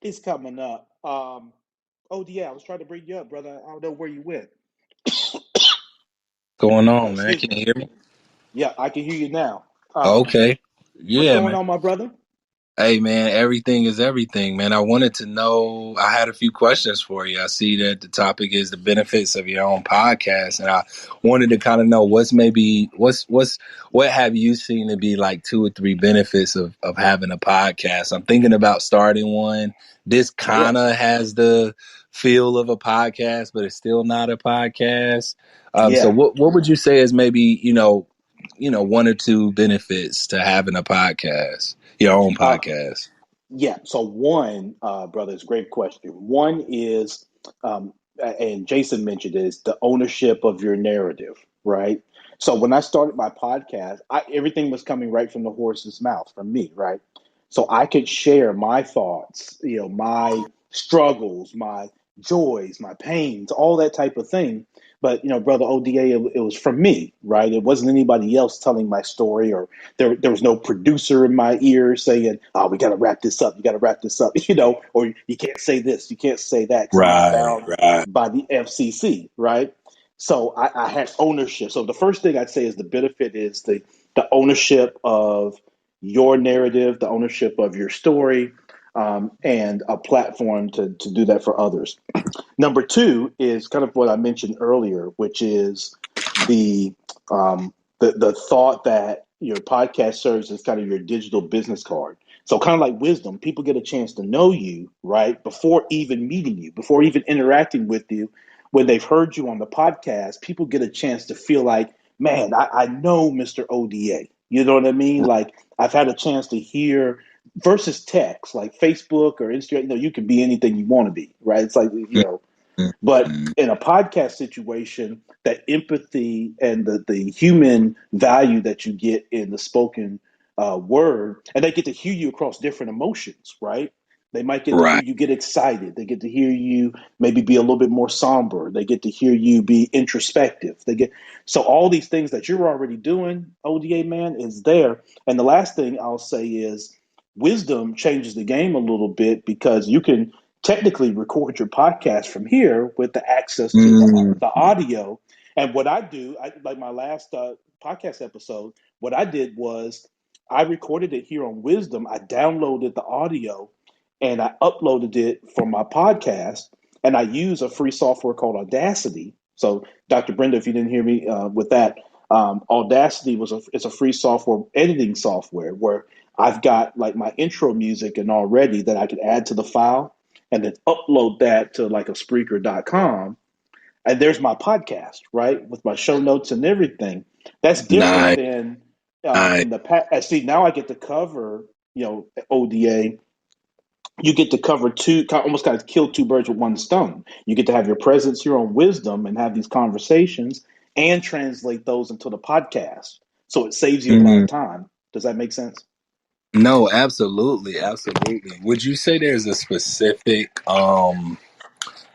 It's coming up. ODA, I was trying to bring you up, brother. I don't know where you went. Going Oh, on, man? excuse Can me. you hear me? Yeah, I can hear you now. Okay. What's Yeah, going man. on, my brother? Hey, man, everything is everything, man. I wanted to know, I had a few questions for you. I see that the topic is the benefits of your own podcast, and I wanted to kind of know what have you seen to be like 2 or 3 benefits of having a podcast? I'm thinking about starting one. This Yeah. kind of has the feel of a podcast, but it's still not a podcast. So Yeah. what would you say is maybe, 1 or 2 benefits to having a podcast? Your own Uh, podcast. Yeah. So one, brother, is a great question. One is, and Jason mentioned this, the ownership of your narrative, right? So when I started my podcast, everything was coming right from the horse's mouth, from me, right? So I could share my thoughts, my struggles, my joys, my pains, all that type of thing. But brother ODA, it was from me, right? It wasn't anybody else telling my story, or there was no producer in my ear saying, "Oh, we got to wrap this up. You got to wrap this up," or you can't say this, you can't say that because I'm going to get Right, bound right. by the FCC, right? So I had ownership. So the first thing I'd say is the benefit is the ownership of your narrative, the ownership of your story, and a platform to do that for others. Number two is kind of what I mentioned earlier, which is the the thought that your podcast serves as kind of your digital business card. So kind of like wisdom, people get a chance to know you, right, before even meeting you, before even interacting with you. When they've heard you on the podcast, people get a chance to feel like, man, I know Mr. ODA. You know what I mean? Like I've had a chance to hear versus text, like Facebook or Instagram. You can be anything you want to be, right? It's like but Mhm. in a podcast situation, that empathy and the human value that you get in the spoken word, and they get to hear you across different emotions, right? They might get to hear Right. you get excited. They get to hear you maybe be a little bit more somber. They get to hear you be introspective. So all these things that you're already doing, ODA man, is there. And the last thing I'll say is wisdom changes the game a little bit because you can technically record your podcast from here with the access to Mm, the audio. And what I do, like my last podcast episode, what I did was I recorded it here on Wisdom. I downloaded the audio and I uploaded it for my podcast. And I use a free software called Audacity. So, Dr. Brenda, if you didn't hear me with that, Audacity it's a free software editing software where I've got like my intro music and already that I could add to the file and then upload that to like a Spreaker.com. And there's my podcast, right? With my show notes and everything. That's different nice, than nice. in the past. See, now I get to cover, ODA. You get to cover almost kind of kill two birds with one stone. You get to have your presence here on Wisdom and have these conversations and translate those into the podcast. So it saves you a lot Mm, of time. Does that make sense? no, absolutely, absolutely. Would you say there's a specific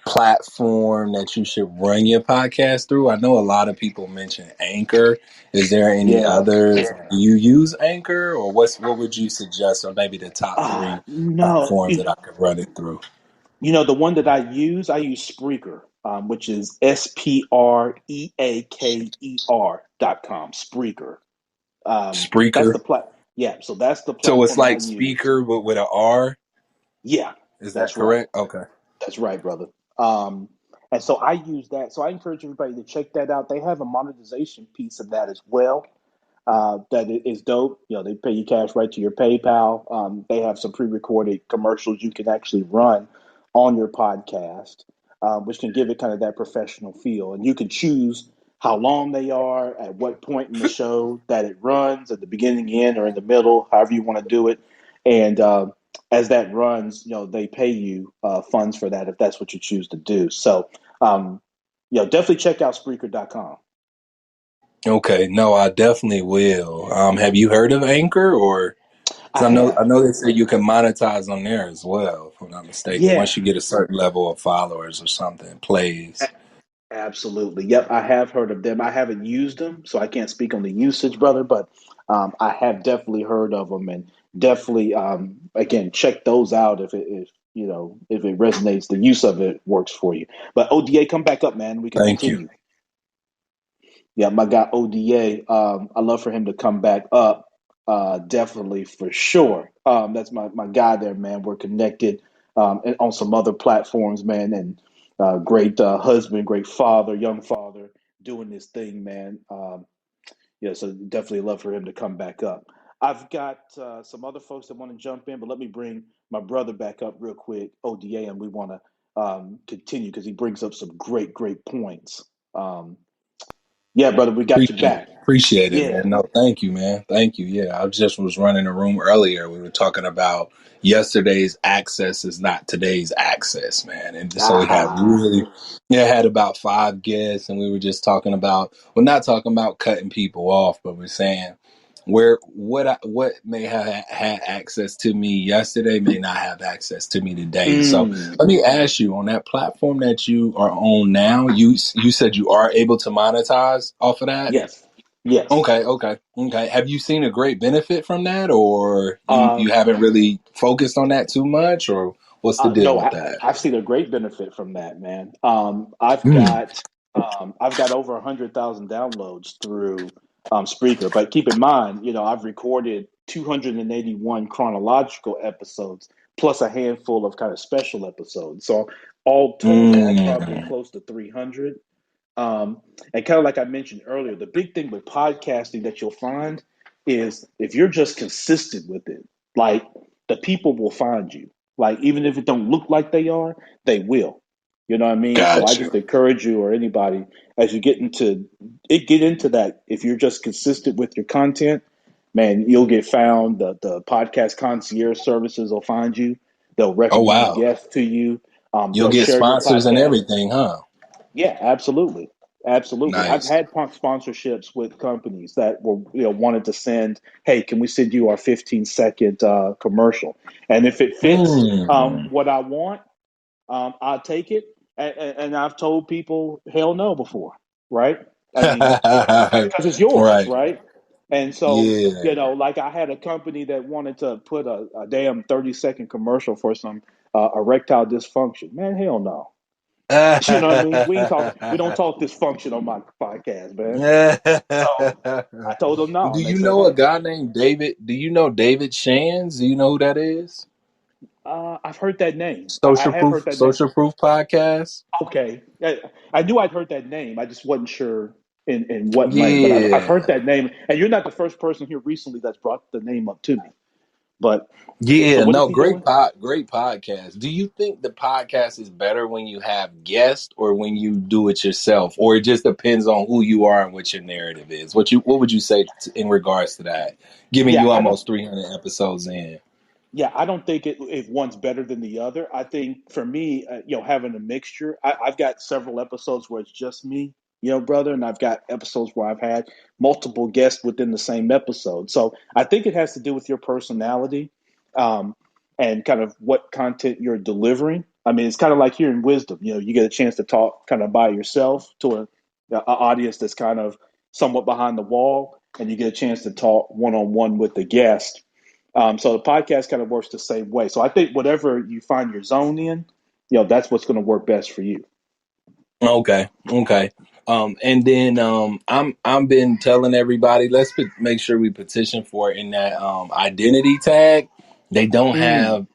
platform that you should run your podcast through? I know a lot of people mention Anchor. Is there any Yeah. others? Do you use Anchor, or what would you suggest, or maybe the top 3 No. platforms that I could run it through? The one that I use Spreaker, which is Spreaker.com. Spreaker. That's Spreaker. the Yeah, so that's the So it's platform I like use. speaker, but with an R. Yeah, Is that that's right. correct? Okay. That's right, brother. Um, and so I use that. So I encourage everybody to check that out. They have a monetization piece of that as well. That is dope. They pay you cash right to your PayPal. They have some pre-recorded commercials you can actually run on your podcast, which can give it kind of that professional feel. And you can choose how long they are, at what point in the show that it runs, at the beginning, end, or in the middle, however you want to do it. And as that runs, they pay you funds for that if that's what you choose to do. So, definitely check out Spreaker.com. Okay, no, I definitely will. Have you heard of Anchor, or? I So I have. know they say you can monetize on there as well, if I'm not mistaken. Yeah, Once you get a certain level of followers or something, plays. absolutely. Yep, I have heard of them. I haven't used them, so I can't speak on the usage, brother, but I have definitely heard of them and definitely, again, check those out if it resonates, the use of it works for you. But ODA, come back up, man. We can Thank you. continue. Yeah, my guy ODA, I love for him to come back up. Definitely for sure. That's my guy there, man. We're connected and on some other platforms, man. And great husband, great father, young father, doing this thing, man. Yeah, so definitely love for him to come back up. I've got some other folks that want to jump in, but let me bring my brother back up real quick, ODA, and we want to continue because he brings up some great points. Yeah, brother, we got you back. Appreciate it, Yeah. man. No, thank you, man. Thank you. Yeah, I just was running a room earlier. We were talking about yesterday's access is not today's access, man. And so we had Ah. had about 5 guests, and we were just talking about, we're not talking about cutting people off, but we're saying what may have had access to me yesterday may not have access to me today. So Mm. let me ask you, on that platform that you are on now, you said you are able to monetize off of that. Yes. Yes. Okay. Have you seen a great benefit from that, or you Um, haven't really focused on that too much, or what's the deal no, with that? I've seen a great benefit from that, man. Mm. I've got over 100,000 downloads through Spreaker, but keep in mind, I've recorded 281 chronological episodes plus a handful of kind of special episodes. So all total, I'm probably Mm. close to 300. And kind of like I mentioned earlier, the big thing with podcasting that you'll find is if you're just consistent with it, like the people will find you. Like even if it don't look like they are, they will. You know what I mean? So I Got just you. encourage you or anybody as you get into that. If you're just consistent with your content, man, you'll get found. The podcast concierge services will find you. They'll Oh recommend wow, guests to you. you'll They'll get share your sponsors and podcast. everything, huh? Yeah, absolutely. Absolutely. I've Nice. had sponsorships with companies that were, wanted to send, hey, can we send you our 15-second commercial? And if it fits Mm. what I want, I'll take it. And I've told people hell no before, right? I mean, because it's yours, Right. right? And so, Yeah. like I had a company that wanted to put a damn 30-second commercial for some erectile dysfunction. Man, hell no. You know what I mean? We don't talk dysfunction on my podcast, man. So I told them no, Do and they you said, know a hey, guy named David? Do you know David Shands? Do you know who that is? I've heard that name. I have heard that name. Social Proof podcast. Okay, I knew I'd heard that name. I just wasn't sure in what lane, but I've heard Yeah. that name. And you're not the first person here recently that's brought the name up to me. But yeah, so Yeah, what is no, he doing? great podcast. Do you think the podcast is better when you have guests or when you do it yourself, or it just depends on who you are and what your narrative is? What would you say in regards to that? Given Yeah, you I don't. almost 300 episodes in. Yeah, I don't think if one's better than the other. I think for me, having a mixture, I've got several episodes where it's just me, brother, and I've got episodes where I've had multiple guests within the same episode. So I think it has to do with your personality, um, and kind of what content you're delivering. I mean, it's kind of like hearing wisdom. You get a chance to talk kind of by yourself to a audience that's kind of somewhat behind the wall, and you get a chance to talk one on one with the guest. So the podcast kind of works the same way. So I think whatever you find your zone in, that's what's going to work best for you. Okay. And then I'm been telling everybody, make sure we petition for it in that identity tag. Mm.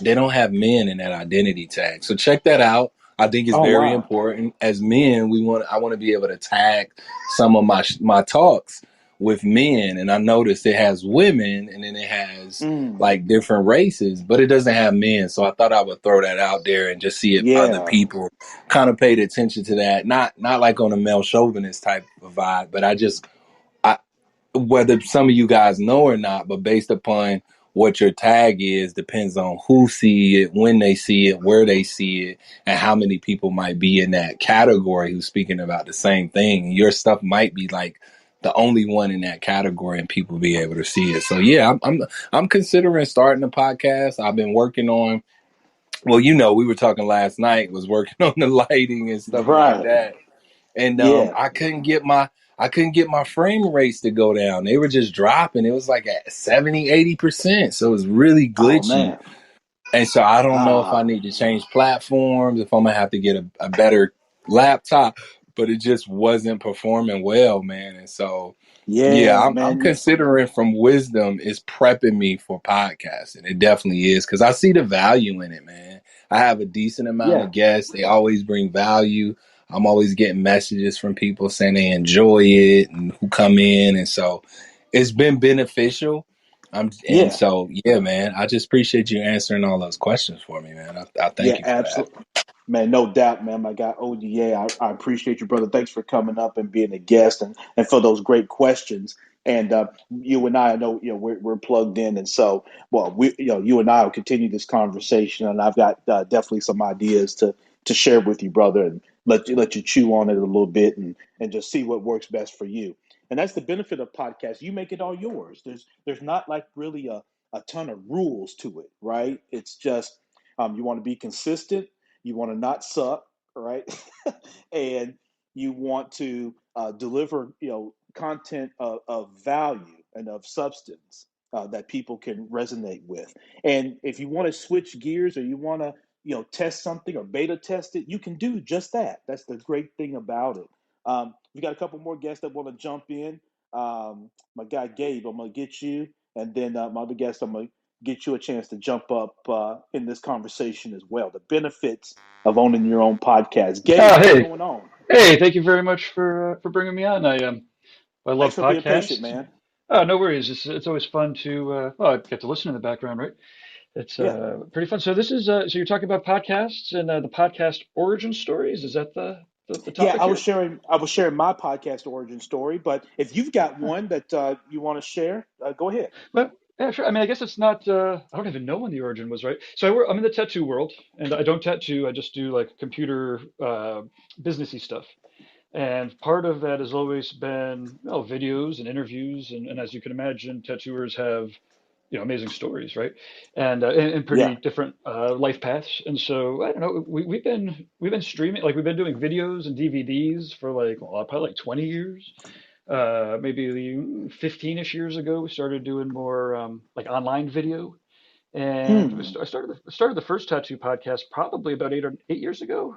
They don't have men in that identity tag. So check that out. I think it's Oh very wow. important. As men, I want to be able to tag some of my talks with men, and I noticed it has women, and then it has Mm, like different races, but it doesn't have men. So I thought I would throw that out there and just see if other yeah, people kind of paid attention to that. Not like on a male chauvinist type of vibe, but I whether some of you guys know or not, but based upon what your tag is, depends on who see it, when they see it, where they see it, and how many people might be in that category who's speaking about the same thing. Your stuff might be like the only one in that category, and people be able to see it. So yeah, I'm considering starting a podcast. I've been working on. Well, we were talking last night. Was working on the lighting and stuff like right, that, and yeah. I couldn't get my frame rates to go down. They were just dropping. It was like at 70-80%. So it was really Oh glitchy. man, And so I don't know if I ah, need to change platforms, if I'm gonna have to get a better laptop, but it just wasn't performing well, man. And so yeah, yeah, I'm man, considering from wisdom is prepping me for podcasting. It definitely is because I see the value in it, man. I have a decent amount yeah, of guests. They always bring value. I'm always getting messages from people saying they enjoy it and who come in, and so it's been beneficial. And yeah. so yeah, man. I just appreciate you answering all those questions for me, man. I thank Yeah, you for that. absolutely. Man, no doubt, man. My guy ODA, I appreciate you, brother. Thanks for coming up and being a guest and for those great questions. And you and I know, we're plugged in. And so, well, you and I will continue this conversation. And I've got definitely some ideas to share with you, brother, and let you chew on it a little bit and just see what works best for you. And that's the benefit of podcasts. You make it all yours. There's not like really a ton of rules to it, right? It's just you want to be consistent. You want to not suck, right? And you want to deliver, content of value and of substance that people can resonate with. And if you want to switch gears or you want to, test something or beta test it, you can do just that. That's the great thing about it. We got a couple more guests that want to jump in. My guy Gabe, I'm gonna get you, and then my other guest, I'm gonna get you a chance to jump up in this conversation as well. The benefits of owning your own podcast. Gabe, Oh, what's hey, going on? hey! Thank you very much for bringing me on. I Thanks love for being patient, podcasts. man. Oh, no worries. It's always fun to well, I get to listen in the background, right? It's Yeah. pretty fun. So this is so you're talking about podcasts and the podcast origin stories. Is that the Yeah, topic here? I was sharing my podcast origin story, but if you've got one that you want to share, go ahead. Well, yeah, sure. I mean, I guess it's not. I don't even know when the origin was, right? So I'm in the tattoo world, and I don't tattoo. I just do like computer businessy stuff. And part of that has always been, videos and interviews, and as you can imagine, tattooers have, amazing stories, right? And Yeah. pretty different life paths. And so I don't know, we've been streaming, like we've been doing videos and DVDs for like probably like 20 years. Maybe 15-ish years ago, we started doing more like online video. And Hmm. I started the first tattoo podcast probably about 8 years ago.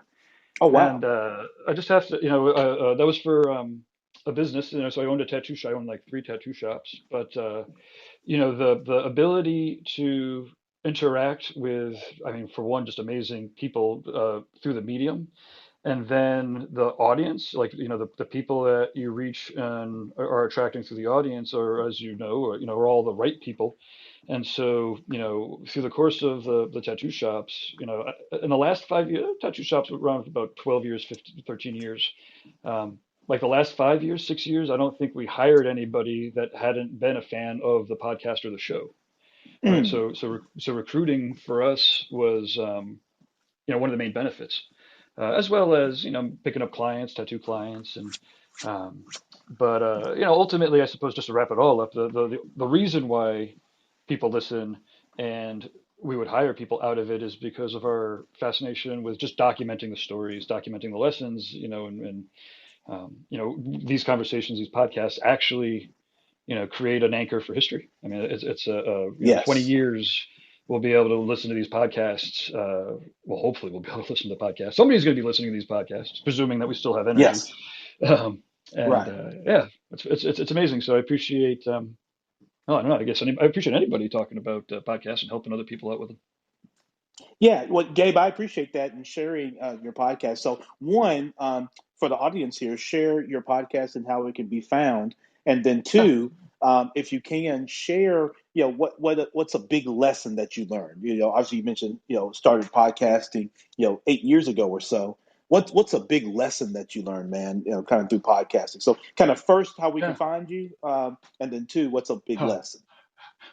Oh And wow. I just have to, that was for a business, so I owned a tattoo shop. I owned like three tattoo shops, but the ability to interact with, I mean, for one, just amazing people through the medium, and then the audience, like the people that you reach and are attracting through the audience, or as are all the right people. And so, through the course of the tattoo shops, in the last 5 years, tattoo shops were around about 12 years, 15, 13 years. Like the last 5 years, 6 years, I don't think we hired anybody that hadn't been a fan of the podcast or the show, right? Hmm. So recruiting for us was, one of the main benefits, as well as, picking up clients, tattoo clients, and um, but ultimately, I suppose just to wrap it all up, the reason why people listen and we would hire people out of it is because of our fascination with just documenting the stories, documenting the lessons, and these conversations, these podcasts actually, create an anchor for history. I mean, it's 20 Yes. years we'll be able to listen to these podcasts. Well, hopefully we'll be able to listen to podcasts. Somebody's going to be listening to these podcasts, presuming that we still have energy. Yes. And Right. yeah, it's amazing. So I appreciate. Oh, I don't know. I appreciate anybody talking about podcasts and helping other people out with them. Yeah, well, Gabe, I appreciate that and sharing your podcast. So, one, for the audience here, share your podcast and how it can be found. And then two, if you can share, what's a big lesson that you learned? Obviously you mentioned, started podcasting, 8 years ago or so. What's a big lesson that you learned, man? Kind of through podcasting. So, kind of first, how we can Yeah. find you, and then two, what's a big lesson?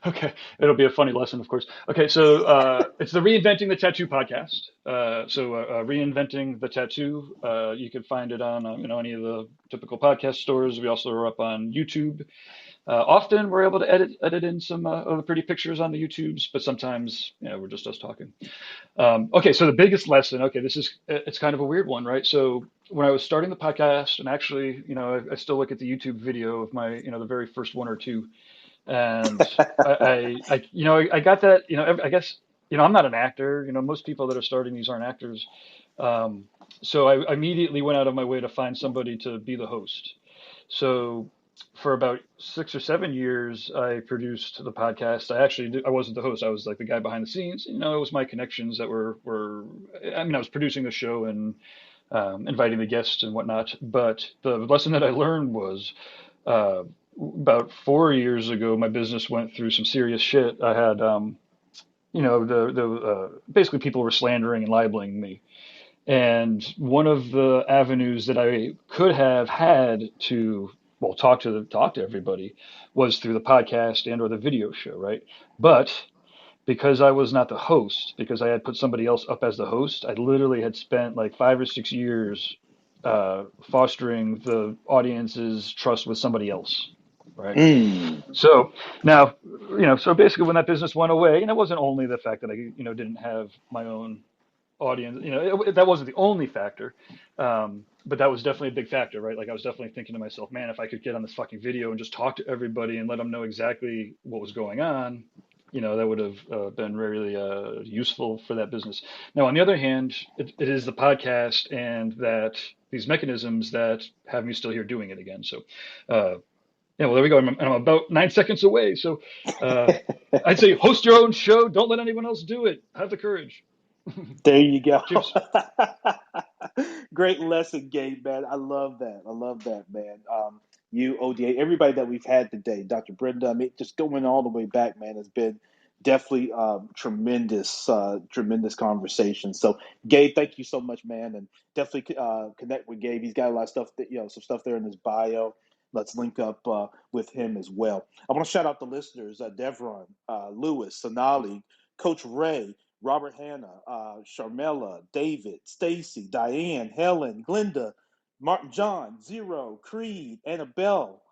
Okay, it'll be a funny lesson, of course. Okay, so it's the Reinventing the Tattoo podcast. Reinventing the Tattoo. You can find it on any of the typical podcast stores. We also are up on YouTube. Often we're able to edit in some of the pretty pictures on the YouTubes, but sometimes we're just us talking. Okay, so the biggest lesson. Okay, it's kind of a weird one, right? So when I was starting the podcast, and actually, I still look at the YouTube video of my the very first one or two. And I got that, I guess, I'm not an actor. Most people that are starting these aren't actors. So I immediately went out of my way to find somebody to be the host. So for about 6 or 7 years, I produced the podcast. I wasn't the host. I was like the guy behind the scenes. It was my connections that were, I was producing the show and inviting the guests and whatnot. But the lesson that I learned was, about 4 years ago, my business went through some serious shit. I had, basically people were slandering and libeling me. And one of the avenues that I could have had to, talk to everybody was through the podcast and or the video show, right? But because I was not the host, because I had put somebody else up as the host, I literally had spent like 5 or 6 years fostering the audience's trust with somebody else. Right. So now, so basically when that business went away, and it wasn't only the fact that I, didn't have my own audience, that wasn't the only factor. But that was definitely a big factor, right? Like I was definitely thinking to myself, man, if I could get on this fucking video and just talk to everybody and let them know exactly what was going on, that would have been really useful for that business. Now, on the other hand, it is the podcast and these mechanisms that have me still here doing it again. So, well, there we go. I'm about 9 seconds away. So I'd say host your own show. Don't let anyone else do it. Have the courage. There you go. Cheers. Great lesson, Gabe, man. I love that, man. You, ODA, everybody that we've had today, Dr. Brenda, just going all the way back, man, has been definitely tremendous conversation. So, Gabe, thank you so much, man, and definitely connect with Gabe. He's got a lot of stuff some stuff there in his bio. Let's link up with him as well. I want to shout out the listeners, Devron, Lewis, Sonali, Coach Ray, Robert Hanna, Sharmella, David, Stacy, Diane, Helen, Glenda, Martin John, Zero, Creed, Annabelle,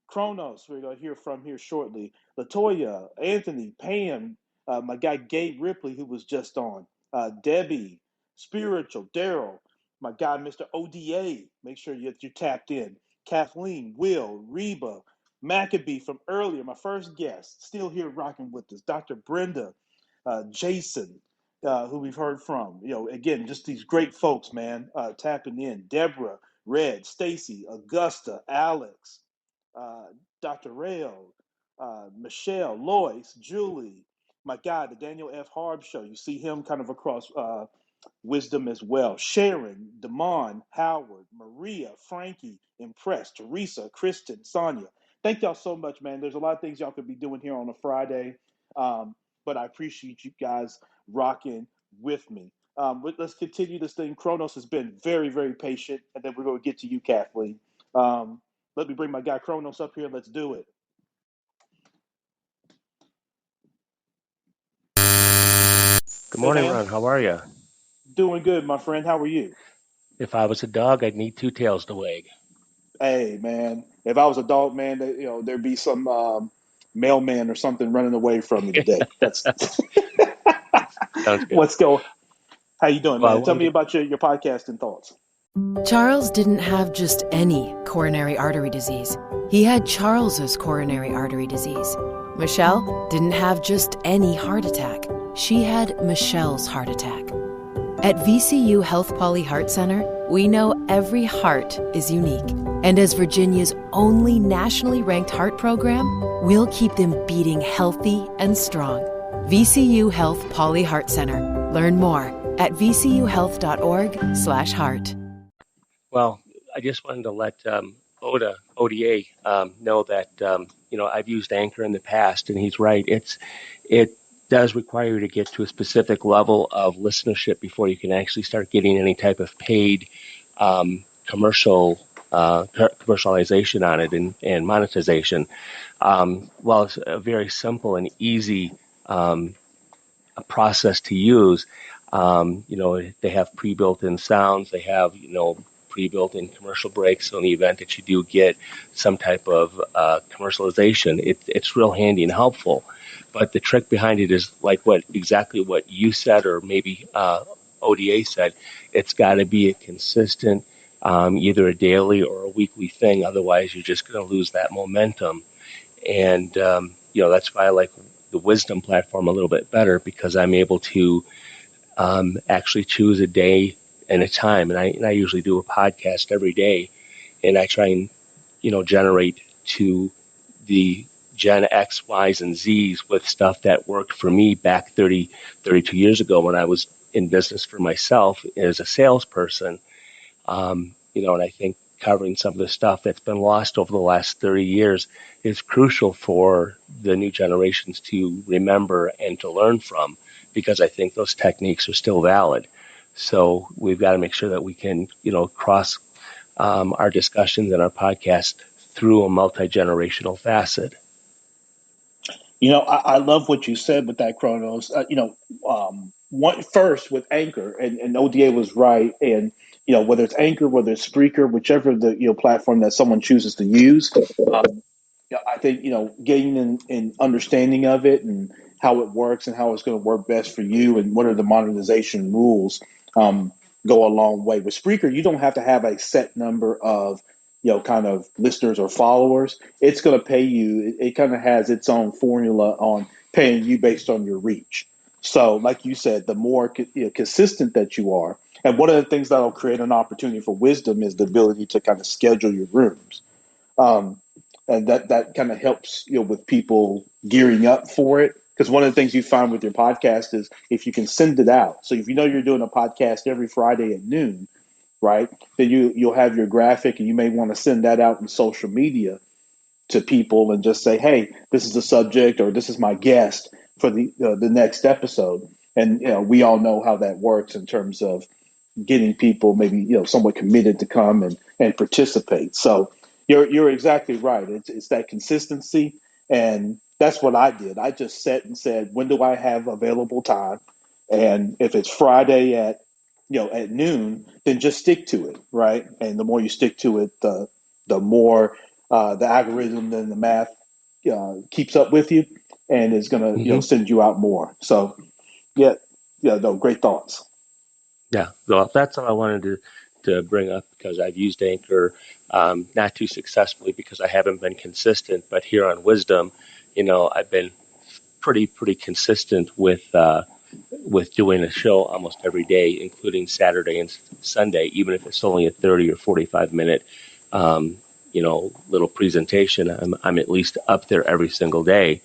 Kronos, we're going to hear from here shortly, Latoya, Anthony, Pam, my guy Gabe Ripley, who was just on, Debbie, Spiritual, Daryl, my guy Mr. ODA, make sure you're tapped in, Kathleen, Will, Reba, Maccabee from earlier, my first guest, still here rocking with us, Dr. Brenda, Jason, who we've heard from. Again, just these great folks, man, tapping in. Deborah, Red, Stacy, Augusta, Alex, Dr. Rayo, Michelle, Lois, Julie, my guy, the Daniel F. Harb Show. You see him kind of across Wisdom as well. Sharon, Damon, Howard, Maria, Frankie, Impress, Teresa, Kristen, Sonia. Thank y'all so much, man. There's a lot of things y'all could be doing here on a Friday, but I appreciate you guys rocking with me. Let's continue this thing. Kronos has been very, very patient, and then we're going to get to you, Kathleen. Let me bring my guy Kronos up here. Let's do it. Good morning, Ron. How are you? Doing good, my friend. How are you? If I was a dog, I'd need two tails to wag. Hey, man. If I was a dog, man, there'd be some mailman or something running away from me today. That's Sounds good. Let's go. How you doing, man? Tell me about your podcasting thoughts. Charles didn't have just any coronary artery disease. He had Charles's coronary artery disease. Michelle didn't have just any heart attack. She had Michelle's heart attack. At VCU Health Poly Heart Center, we know every heart is unique. And as Virginia's only nationally ranked heart program, we'll keep them beating healthy and strong. VCU Health Poly Heart Center. Learn more at vcuhealth.org/heart. Well, I just wanted to let ODA know that I've used Anchor in the past, and he's right. It does require you to get to a specific level of listenership before you can actually start getting any type of paid commercialization on it and monetization. While it's a very simple and easy a process to use. They have pre-built-in sounds. They have, pre-built-in commercial breaks. So in the event that you do get some type of commercialization, it's real handy and helpful. But the trick behind it is like exactly what you said, or maybe ODA said. It's got to be a consistent, either a daily or a weekly thing. Otherwise, you're just going to lose that momentum. And that's why I like the Wisdom platform a little bit better, because I'm able to actually choose a day and a time. And I usually do a podcast every day, and I try and generate to the Gen X, Ys, and Zs with stuff that worked for me back 32 years ago when I was in business for myself as a salesperson. And I think covering some of the stuff that's been lost over the last 30 years is crucial for the new generations to remember and to learn from, because I think those techniques are still valid. So we've got to make sure that we can, cross our discussions and our podcast through a multi-generational facet. I love what you said with that, Chronos. First with Anchor, and ODA was right, and whether it's Anchor, whether it's Spreaker, whichever the platform that someone chooses to use, I think getting in understanding of it and how it works and how it's going to work best for you and what are the monetization rules go a long way. With Spreaker, you don't have to have a set number of kind of listeners or followers. It's going to pay you. It kind of has its own formula on paying you based on your reach. So, like you said, the more consistent that you are, and one of the things that'll create an opportunity for Wisdom is the ability to kind of schedule your rooms, and that kind of helps with people gearing up for it. Because one of the things you find with your podcast is if you can send it out. So if you're doing a podcast every Friday at noon, right? Then you'll have your graphic, and you may want to send that out in social media to people and just say, "Hey, this is the subject," or "This is my guest for the next episode." And we all know how that works in terms of getting people maybe somewhat committed to come and participate. So you're exactly right. It's that consistency, and that's what I did. I just sat and said, "When do I have available time?" And if it's Friday at at noon, then just stick to it, right? And the more you stick to it, the more the algorithm and the math keeps up with you, and is going to send you out more. So no, great thoughts. Yeah, well, that's all I wanted to bring up, because I've used Anchor not too successfully because I haven't been consistent. But here on Wisdom, I've been pretty consistent with doing a show almost every day, including Saturday and Sunday, even if it's only a 30 or 45-minute, little presentation. I'm at least up there every single day.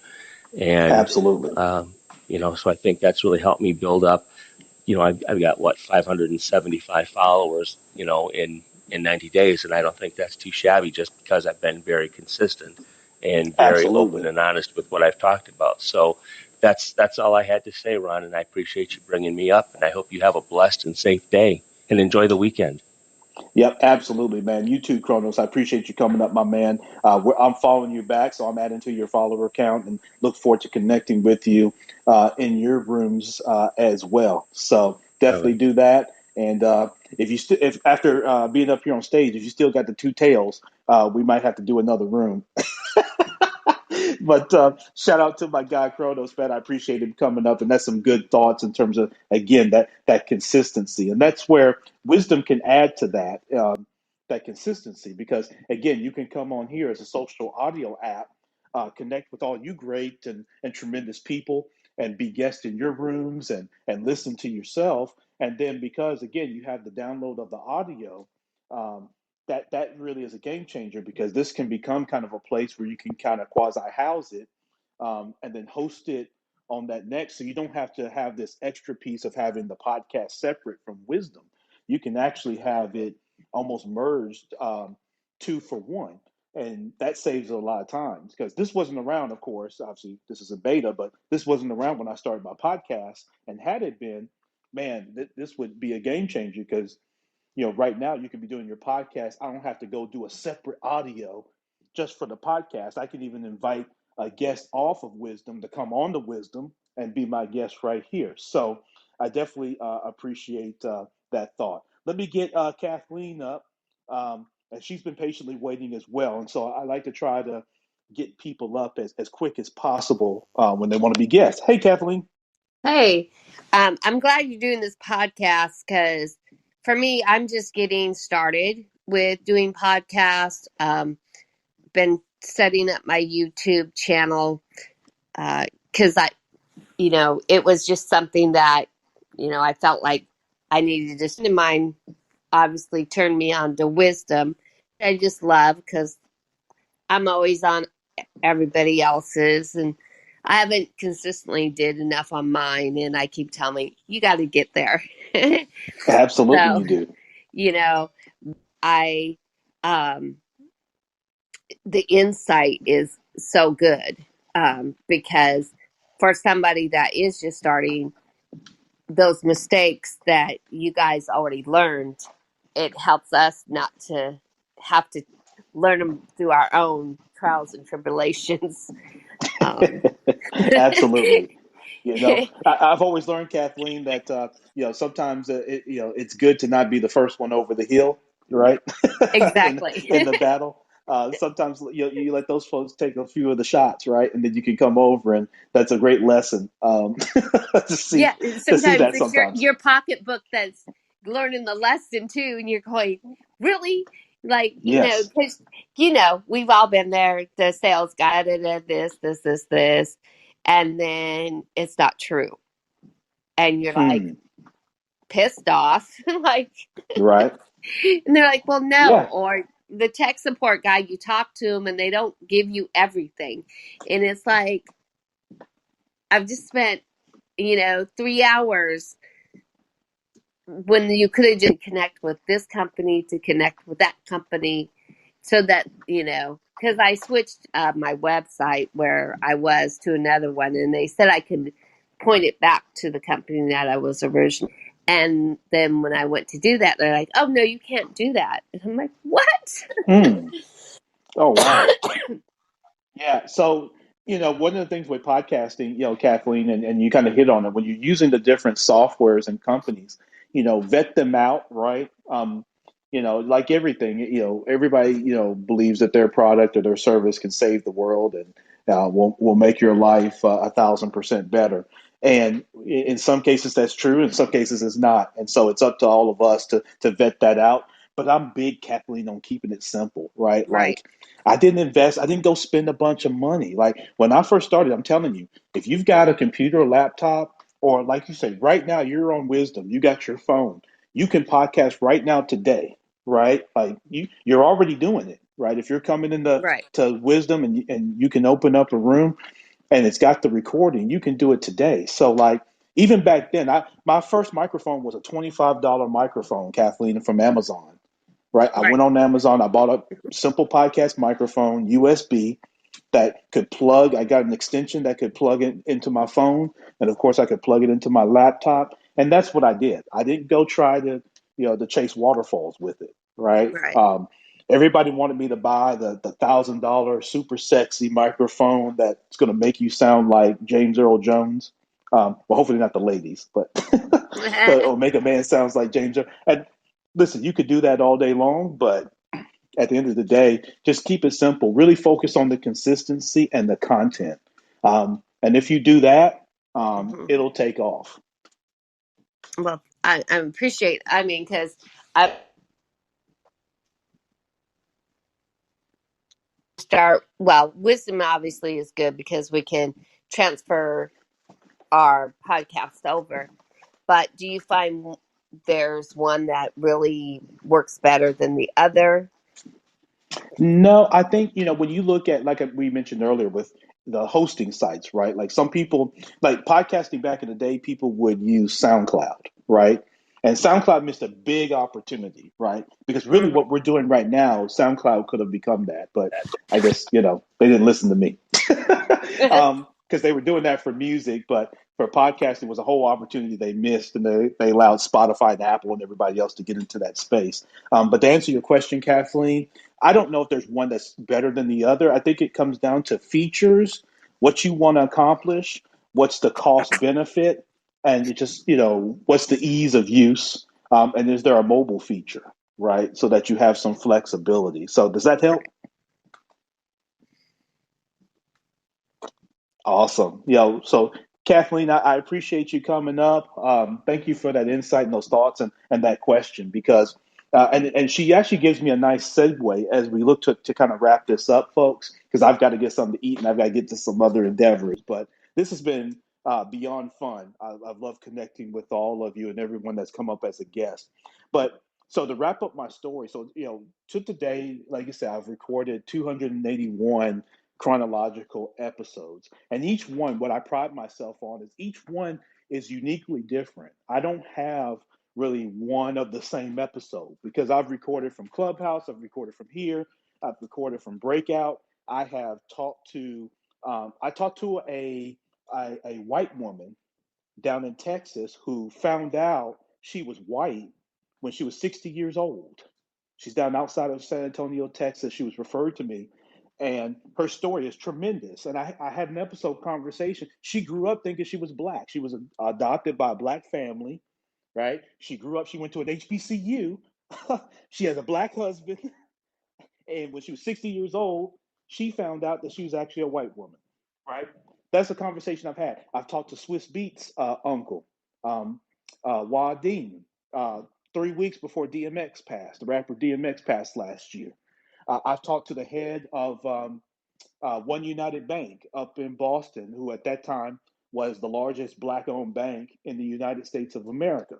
And absolutely, so I think that's really helped me build up. I've got 575 followers, in 90 days, and I don't think that's too shabby, just because I've been very consistent and very open and honest with what I've talked about. So that's all I had to say, Ron, and I appreciate you bringing me up, and I hope you have a blessed and safe day and enjoy the weekend. Yep, absolutely, man. You too, Kronos. I appreciate you coming up, my man. I'm following you back, so I'm adding to your follower count, and look forward to connecting with you in your rooms as well. So definitely do that. And if after being up here on stage, if you still got the two tails, we might have to do another room. But shout out to my guy Kronos, man. I appreciate him coming up, and that's some good thoughts in terms of, again, that consistency, and that's where Wisdom can add to that consistency, because again, you can come on here as a social audio app, connect with all you great and tremendous people, and be guests in your rooms and listen to yourself, and then because again you have the download of the audio. That really is a game changer, because this can become kind of a place where you can kind of quasi house it, and then host it on that next. So you don't have to have this extra piece of having the podcast separate from Wisdom. You can actually have it almost merged two for one. And that saves a lot of time because this wasn't around, of course. Obviously, this is a beta, but this wasn't around when I started my podcast. And had it been, man, this would be a game changer because right now you could be doing your podcast. I don't have to go do a separate audio just for the podcast. I can even invite a guest off of Wisdom to come on to Wisdom and be my guest right here. So I definitely appreciate that thought. Let me get Kathleen up, and she's been patiently waiting as well. And so I like to try to get people up as quick as possible when they want to be guests. Hey, Kathleen. Hey, I'm glad you're doing this podcast because for me, I'm just getting started with doing podcasts. Been setting up my YouTube channel because it was just something that, I felt like I needed to. And mine obviously turned me on to Wisdom. I just love because I'm always on everybody else's, and I haven't consistently did enough on mine, and I keep telling me, you got to get there. Absolutely, So, you do. I, the insight is so good because for somebody that is just starting, those mistakes that you guys already learned, it helps us not to have to learn them through our own trials and tribulations. Absolutely. I've always learned, Kathleen, that sometimes it's good to not be the first one over the hill, right? Exactly. in the battle. Sometimes you let those folks take a few of the shots, right, and then you can come over, and that's a great lesson to see sometimes that it's sometimes. your pocketbook that's learning the lesson too, and you're going, really? Like, Yes. because, we've all been there, the sales guy did this, and then it's not true. And you're like pissed off, like, right. And they're like, well, no. Yeah. Or the tech support guy, you talk to them and they don't give you everything. And it's like, I've just spent, 3 hours when you could have just connect with this company to connect with that company so that, because I switched my website where I was to another one, and they said I could point it back to the company that I was originally. And then when I went to do that, they're like, oh, no, you can't do that. And I'm like, what? Oh, wow. Yeah. So, one of the things with podcasting, Kathleen, and you kind of hit on it, when you're using the different softwares and companies, vet them out, right? Like everything, everybody, believes that their product or their service can save the world and will make your life 1,000% better. And in some cases that's true, in some cases it's not. And so it's up to all of us to vet that out. But I'm big, Kathleen, on keeping it simple, right? Right. Like I didn't invest, I didn't go spend a bunch of money. Like when I first started, I'm telling you, if you've got a computer, laptop, or like you say, right now you're on Wisdom, you got your phone, you can podcast right now today, right? Like you're already doing it, right? If you're coming into Right. to Wisdom and you can open up a room and it's got the recording, you can do it today. So like even back then, my first microphone was a $25 microphone, Kathleen, from Amazon. Right. I went on Amazon. I bought a simple podcast microphone, USB, that could plug. I got an extension that could plug it into my phone. And of course, I could plug it into my laptop. And that's what I did. I didn't go try to chase waterfalls with it. Right. Right. Everybody wanted me to buy the $1,000 super sexy microphone that's going to make you sound like James Earl Jones. Well, hopefully not the ladies, but or make a man sounds like James Earl. And listen, you could do that all day long, but at the end of the day, just keep it simple. Really focus on the consistency and the content. And if you do that, it'll take off. Well, I appreciate, because I Wisdom obviously is good because we can transfer our podcast over. But do you find there's one that really works better than the other? No, I think, when you look at, like we mentioned earlier with the hosting sites, right? Like some people, like podcasting back in the day, people would use SoundCloud, right? And SoundCloud missed a big opportunity, right? Because really what we're doing right now, SoundCloud could have become that, but I guess, they didn't listen to me. Because they were doing that for music, but for podcasting was a whole opportunity they missed, and they allowed Spotify and Apple and everybody else to get into that space. But to answer your question, Kathleen, I don't know if there's one that's better than the other. I think it comes down to features, what you want to accomplish, what's the cost benefit, and it just, what's the ease of use, and is there a mobile feature, right? So that you have some flexibility. So does that help? Awesome. So Kathleen, I appreciate you coming up. Thank you for that insight and those thoughts and that question because and she actually gives me a nice segue as we look to kind of wrap this up, folks, because I've got to get something to eat and I've got to get to some other endeavors. But this has been beyond fun. I've loved connecting with all of you and everyone that's come up as a guest. But so to wrap up my story, so to today, like I said, I've recorded 281 chronological episodes. And each one, what I pride myself on is each one is uniquely different. I don't have really one of the same episode because I've recorded from Clubhouse, I've recorded from here, I've recorded from Breakout. I have talked to a white woman down in Texas who found out she was white when she was 60 years old. She's down outside of San Antonio, Texas. She was referred to me, and her story is tremendous. And I had an episode conversation. She grew up thinking she was black. She was adopted by a black family, right? She grew up, she went to an HBCU. She has a black husband. And when she was 60 years old, she found out that she was actually a white woman, right? That's a conversation I've had. I've talked to Swiss Beats uncle, Wadeem, 3 weeks before DMX passed. The rapper DMX passed last year. I've talked to the head of One United Bank up in Boston, who at that time was the largest black-owned bank in the United States of America.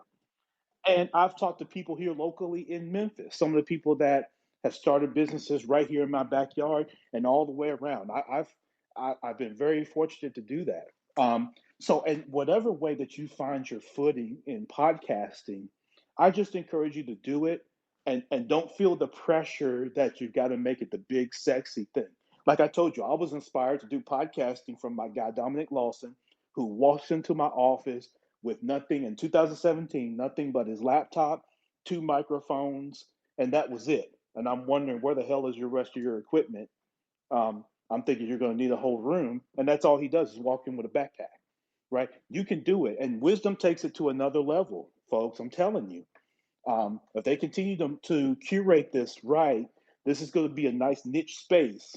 And I've talked to people here locally in Memphis, some of the people that have started businesses right here in my backyard and all the way around. I've been very fortunate to do that. So, in whatever way that you find your footing in podcasting, I just encourage you to do it and don't feel the pressure that you've got to make it the big, sexy thing. Like I told you, I was inspired to do podcasting from my guy, Dominic Lawson, who walks into my office with nothing in 2017, nothing but his laptop, two microphones, and that was it. And I'm wondering where the hell is your rest of your equipment? I'm thinking you're going to need a whole room, and that's all he does is walk in with a backpack, right? You can do it, and wisdom takes it to another level, folks. I'm telling you. If they continue to curate this right, this is going to be a nice niche space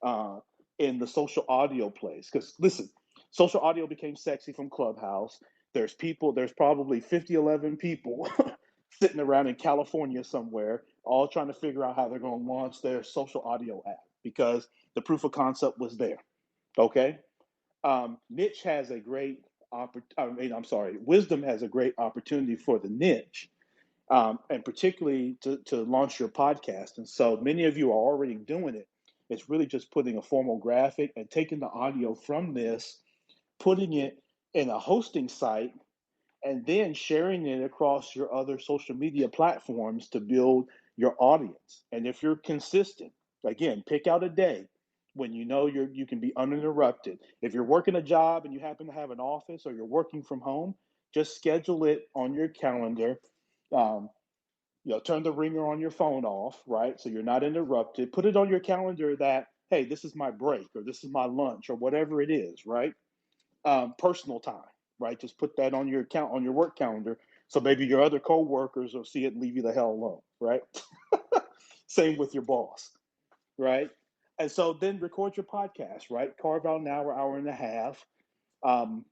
uh, in the social audio place. Because listen, social audio became sexy from Clubhouse. There's probably 50, 11 people sitting around in California somewhere, all trying to figure out how they're going to launch their social audio app because the proof of concept was there. Okay. Niche has a great wisdom has a great opportunity for the niche, and particularly to launch your podcast. And so many of you are already doing it. It's really just putting a formal graphic and taking the audio from this, putting it in a hosting site, and then sharing it across your other social media platforms to build your audience. And if you're consistent, again, pick out a day when you can be uninterrupted. If you're working a job and you happen to have an office or you're working from home, just schedule it on your calendar. Um, turn the ringer on your phone off, right? So you're not interrupted. Put it on your calendar that, hey, this is my break or this is my lunch or whatever it is, right? Personal time, right? Just put that on your on your work calendar. So maybe your other coworkers will see it and leave you the hell alone, right? Same with your boss, right? And so then record your podcast, right? Carve out an hour, hour and a half. Um,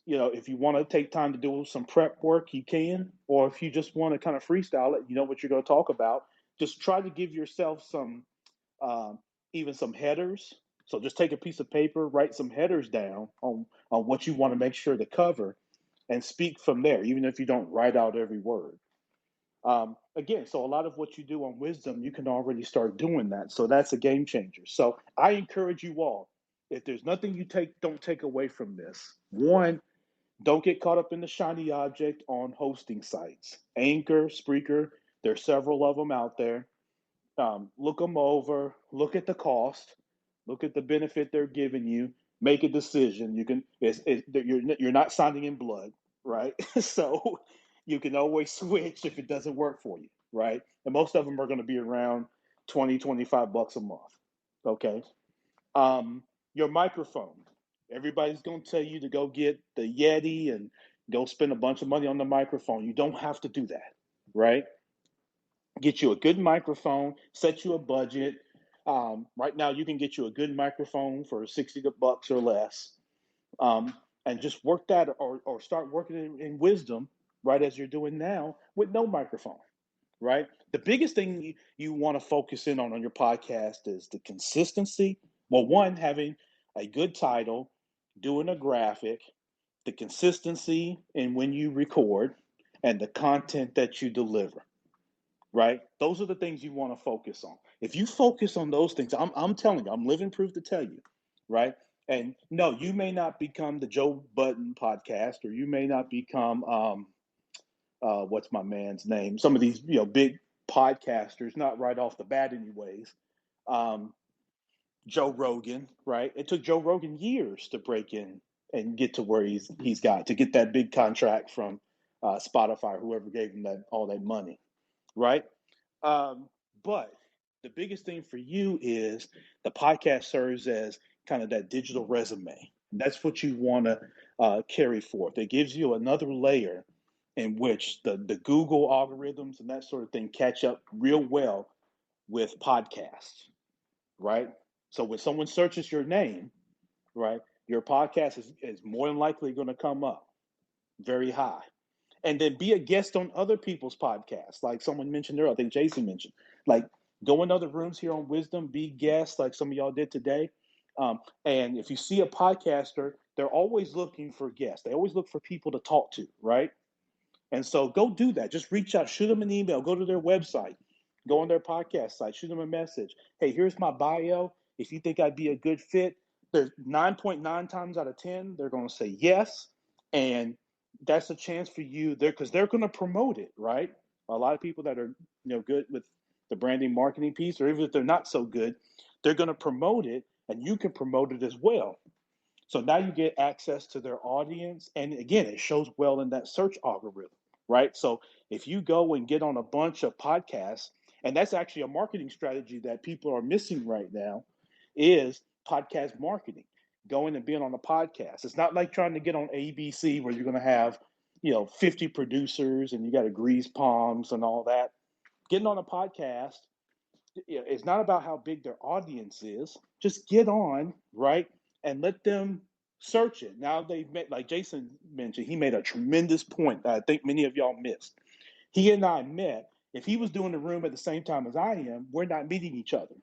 if you want to take time to do some prep work, you can. Or if you just want to kind of freestyle it, you know what you're going to talk about. Just try to give yourself um, even some headers. So just take a piece of paper, write some headers down on what you want to make sure to cover, and speak from there, even if you don't write out every word. Again, so a lot of what you do on wisdom, you can already start doing that. So that's a game changer. So I encourage you all, if there's nothing don't take away from this. One, Don't get caught up in the shiny object on hosting sites. Anchor, Spreaker, there's several of them out there. Look them over, look at the cost, look at the benefit they're giving you, make a decision. You can, you're not signing in blood, right? So you can always switch if it doesn't work for you, right? And most of them are going to be around 20, $25 a month, okay? Your microphone. Everybody's going to tell you to go get the Yeti and go spend a bunch of money on the microphone. You don't have to do that, right? Get you a good microphone, set you a budget. Right now, you can get you a good microphone for $60 or less, and just work that, or start working in wisdom, right, as you're doing now with no microphone, right? The biggest thing you want to focus in on your podcast is the consistency. Well, one, having a good title, doing a graphic, the consistency in when you record, and the content that you deliver, right? Those are the things you want to focus on. If you focus on those things, I'm telling you, I'm living proof to tell you, right? And no, you may not become the Joe Budden podcast, or you may not become what's my man's name? Some of these big podcasters, not right off the bat, anyways. Joe Rogan, right? It took Joe Rogan years to break in and get to where he's got to get that big contract from Spotify, whoever gave him all that money, right? But the biggest thing for you is the podcast serves as kind of that digital resume. That's what you want to carry forth. It gives you another layer in which the Google algorithms and that sort of thing catch up real well with podcasts, right? So when someone searches your name, right, your podcast is more than likely going to come up very high. And then be a guest on other people's podcasts, like someone mentioned earlier. I think Jason mentioned, like, go in other rooms here on Wisdom, be guests, like some of y'all did today. And if you see a podcaster, they're always looking for guests. They always look for people to talk to, right? And so go do that. Just reach out, shoot them an email, go to their website, go on their podcast site, shoot them a message. Hey, here's my bio. If you think I'd be a good fit, there's 9.9 times out of 10, they're going to say yes. And that's a chance for you there, because they're going to promote it, right? A lot of people that are good with the branding marketing piece, or even if they're not so good, they're going to promote it, and you can promote it as well. So now you get access to their audience. And again, it shows well in that search algorithm, right? So if you go and get on a bunch of podcasts, and that's actually a marketing strategy that people are missing right now, is podcast marketing, going and being on a podcast. It's not like trying to get on ABC where you're going to have, 50 producers and you got to grease palms and all that. Getting on a podcast, it's not about how big their audience is. Just get on, right, and let them search it. Now they've met, like Jason mentioned, he made a tremendous point that I think many of y'all missed. He and I met. If he was doing the room at the same time as I am, we're not meeting each other,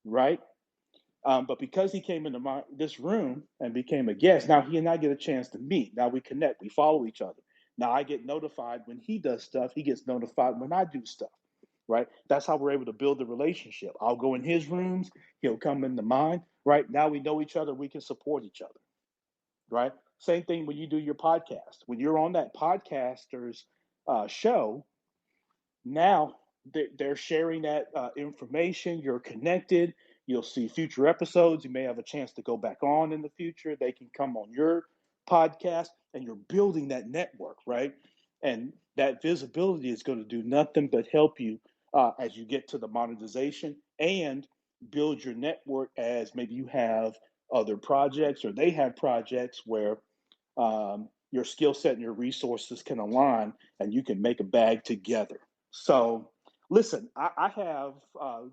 right? But because he came into this room and became a guest, now he and I get a chance to meet. Now we connect, we follow each other. Now I get notified when he does stuff. He gets notified when I do stuff, right? That's how we're able to build the relationship. I'll go in his rooms, he'll come into mine, right? Now we know each other, we can support each other, right? Same thing when you do your podcast. When you're on that podcaster's show, now they're sharing that information. You're connected. You'll see future episodes. You may have a chance to go back on in the future. They can come on your podcast, and you're building that network, right? And that visibility is going to do nothing but help you as you get to the monetization and build your network, as maybe you have other projects or they have projects where your skill set and your resources can align, and you can make a bag together. So, listen, I have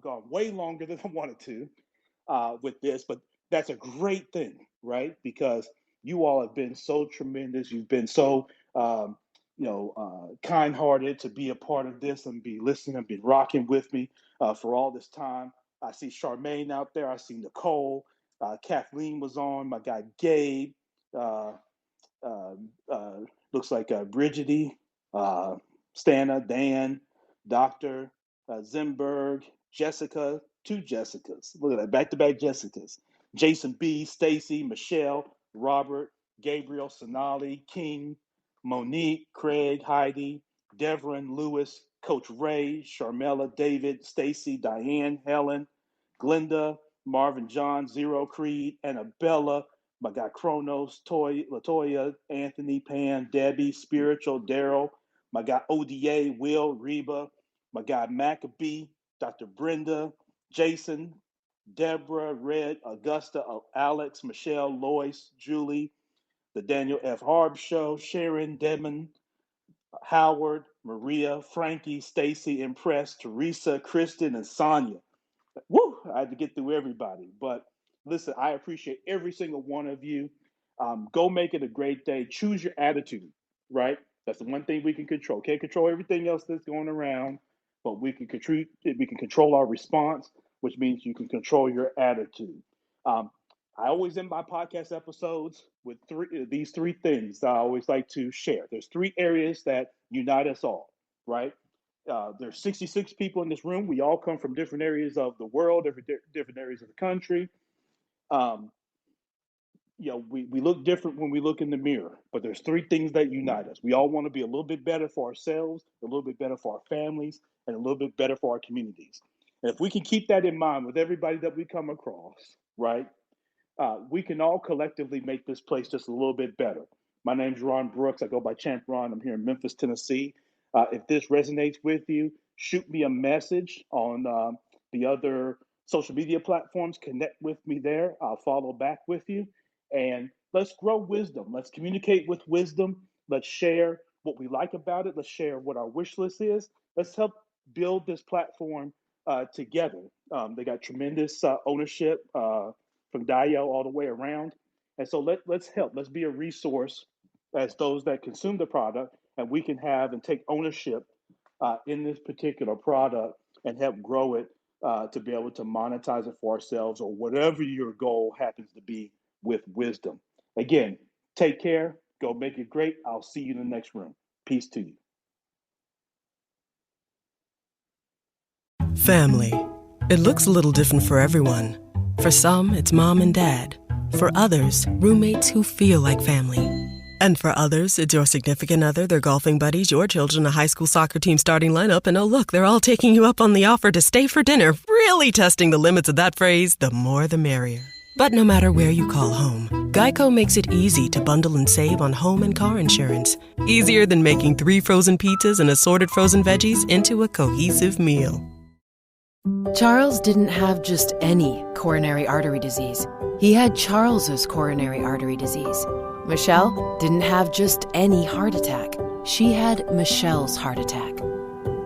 gone way longer than I wanted to with this, but that's a great thing, right? Because you all have been so tremendous. You've been so, kind-hearted to be a part of this and be listening and be rocking with me for all this time. I see Charmaine out there. I see Nicole. Kathleen was on. My guy Gabe. Uh, uh, uh, Looks like Brigidi, Stana, Dan, Dr. Zimberg, Jessica, two Jessicas. Look at that, back-to-back Jessicas. Jason B, Stacy, Michelle, Robert, Gabriel, Sonali, King, Monique, Craig, Heidi, Devrin, Lewis, Coach Ray, Sharmella, David, Stacy, Diane, Helen, Glenda, Marvin, John, Zero, Creed, Annabella, my guy Kronos, Latoya, Anthony, Pam, Debbie, Spiritual, Daryl, my guy ODA, Will, Reba, my guy Maccabee, Dr. Brenda, Jason, Deborah, Red, Augusta, Alex, Michelle, Lois, Julie, the Daniel F. Harb Show, Sharon, Devin, Howard, Maria, Frankie, Stacy, Impress, Teresa, Kristen, and Sonia. Woo! I had to get through everybody. But listen, I appreciate every single one of you. Go make it a great day. Choose your attitude, right? That's the one thing we can control. Can't control everything else that's going around, but we can control our response, which means you can control your attitude. I always end my podcast episodes with these three things that I always like to share. There's three areas that unite us all, right? There's 66 people in this room. We all come from different areas of the world, different areas of the country. We look different when we look in the mirror, but there's three things that unite us. We all want to be a little bit better for ourselves, a little bit better for our families, and a little bit better for our communities. And if we can keep that in mind with everybody that we come across, right, we can all collectively make this place just a little bit better. My name's Ron Brooks. I go by Champ Ron. I'm here in Memphis, Tennessee. If this resonates with you, shoot me a message on the other social media platforms. Connect with me there. I'll follow back with you. And let's grow wisdom. Let's communicate with wisdom. Let's share what we like about it. Let's share what our wish list is. Let's help build this platform together. They got tremendous ownership from Dio all the way around. And so let's help. Let's be a resource as those that consume the product, and we can have and take ownership in this particular product and help grow it to be able to monetize it for ourselves or whatever your goal happens to be with wisdom. Again, take care. Go make it great. I'll see you in the next room. Peace to you. Family. It looks a little different for everyone. For some, it's mom and dad. For others, roommates who feel like family. And for others, it's your significant other, their golfing buddies, your children, a high school soccer team starting lineup, and oh look, they're all taking you up on the offer to stay for dinner, really testing the limits of that phrase, the more the merrier. But no matter where you call home, Geico makes it easy to bundle and save on home and car insurance. Easier than making 3 frozen pizzas and assorted frozen veggies into a cohesive meal. Charles didn't have just any coronary artery disease. He had Charles's coronary artery disease. Michelle didn't have just any heart attack. She had Michelle's heart attack.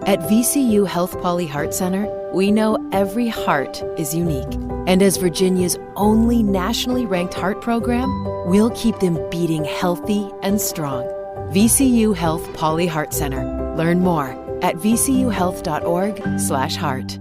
At VCU Health Poly Heart Center, we know every heart is unique. And as Virginia's only nationally ranked heart program, we'll keep them beating healthy and strong. VCU Health Poly Heart Center. Learn more at vcuhealth.org/heart.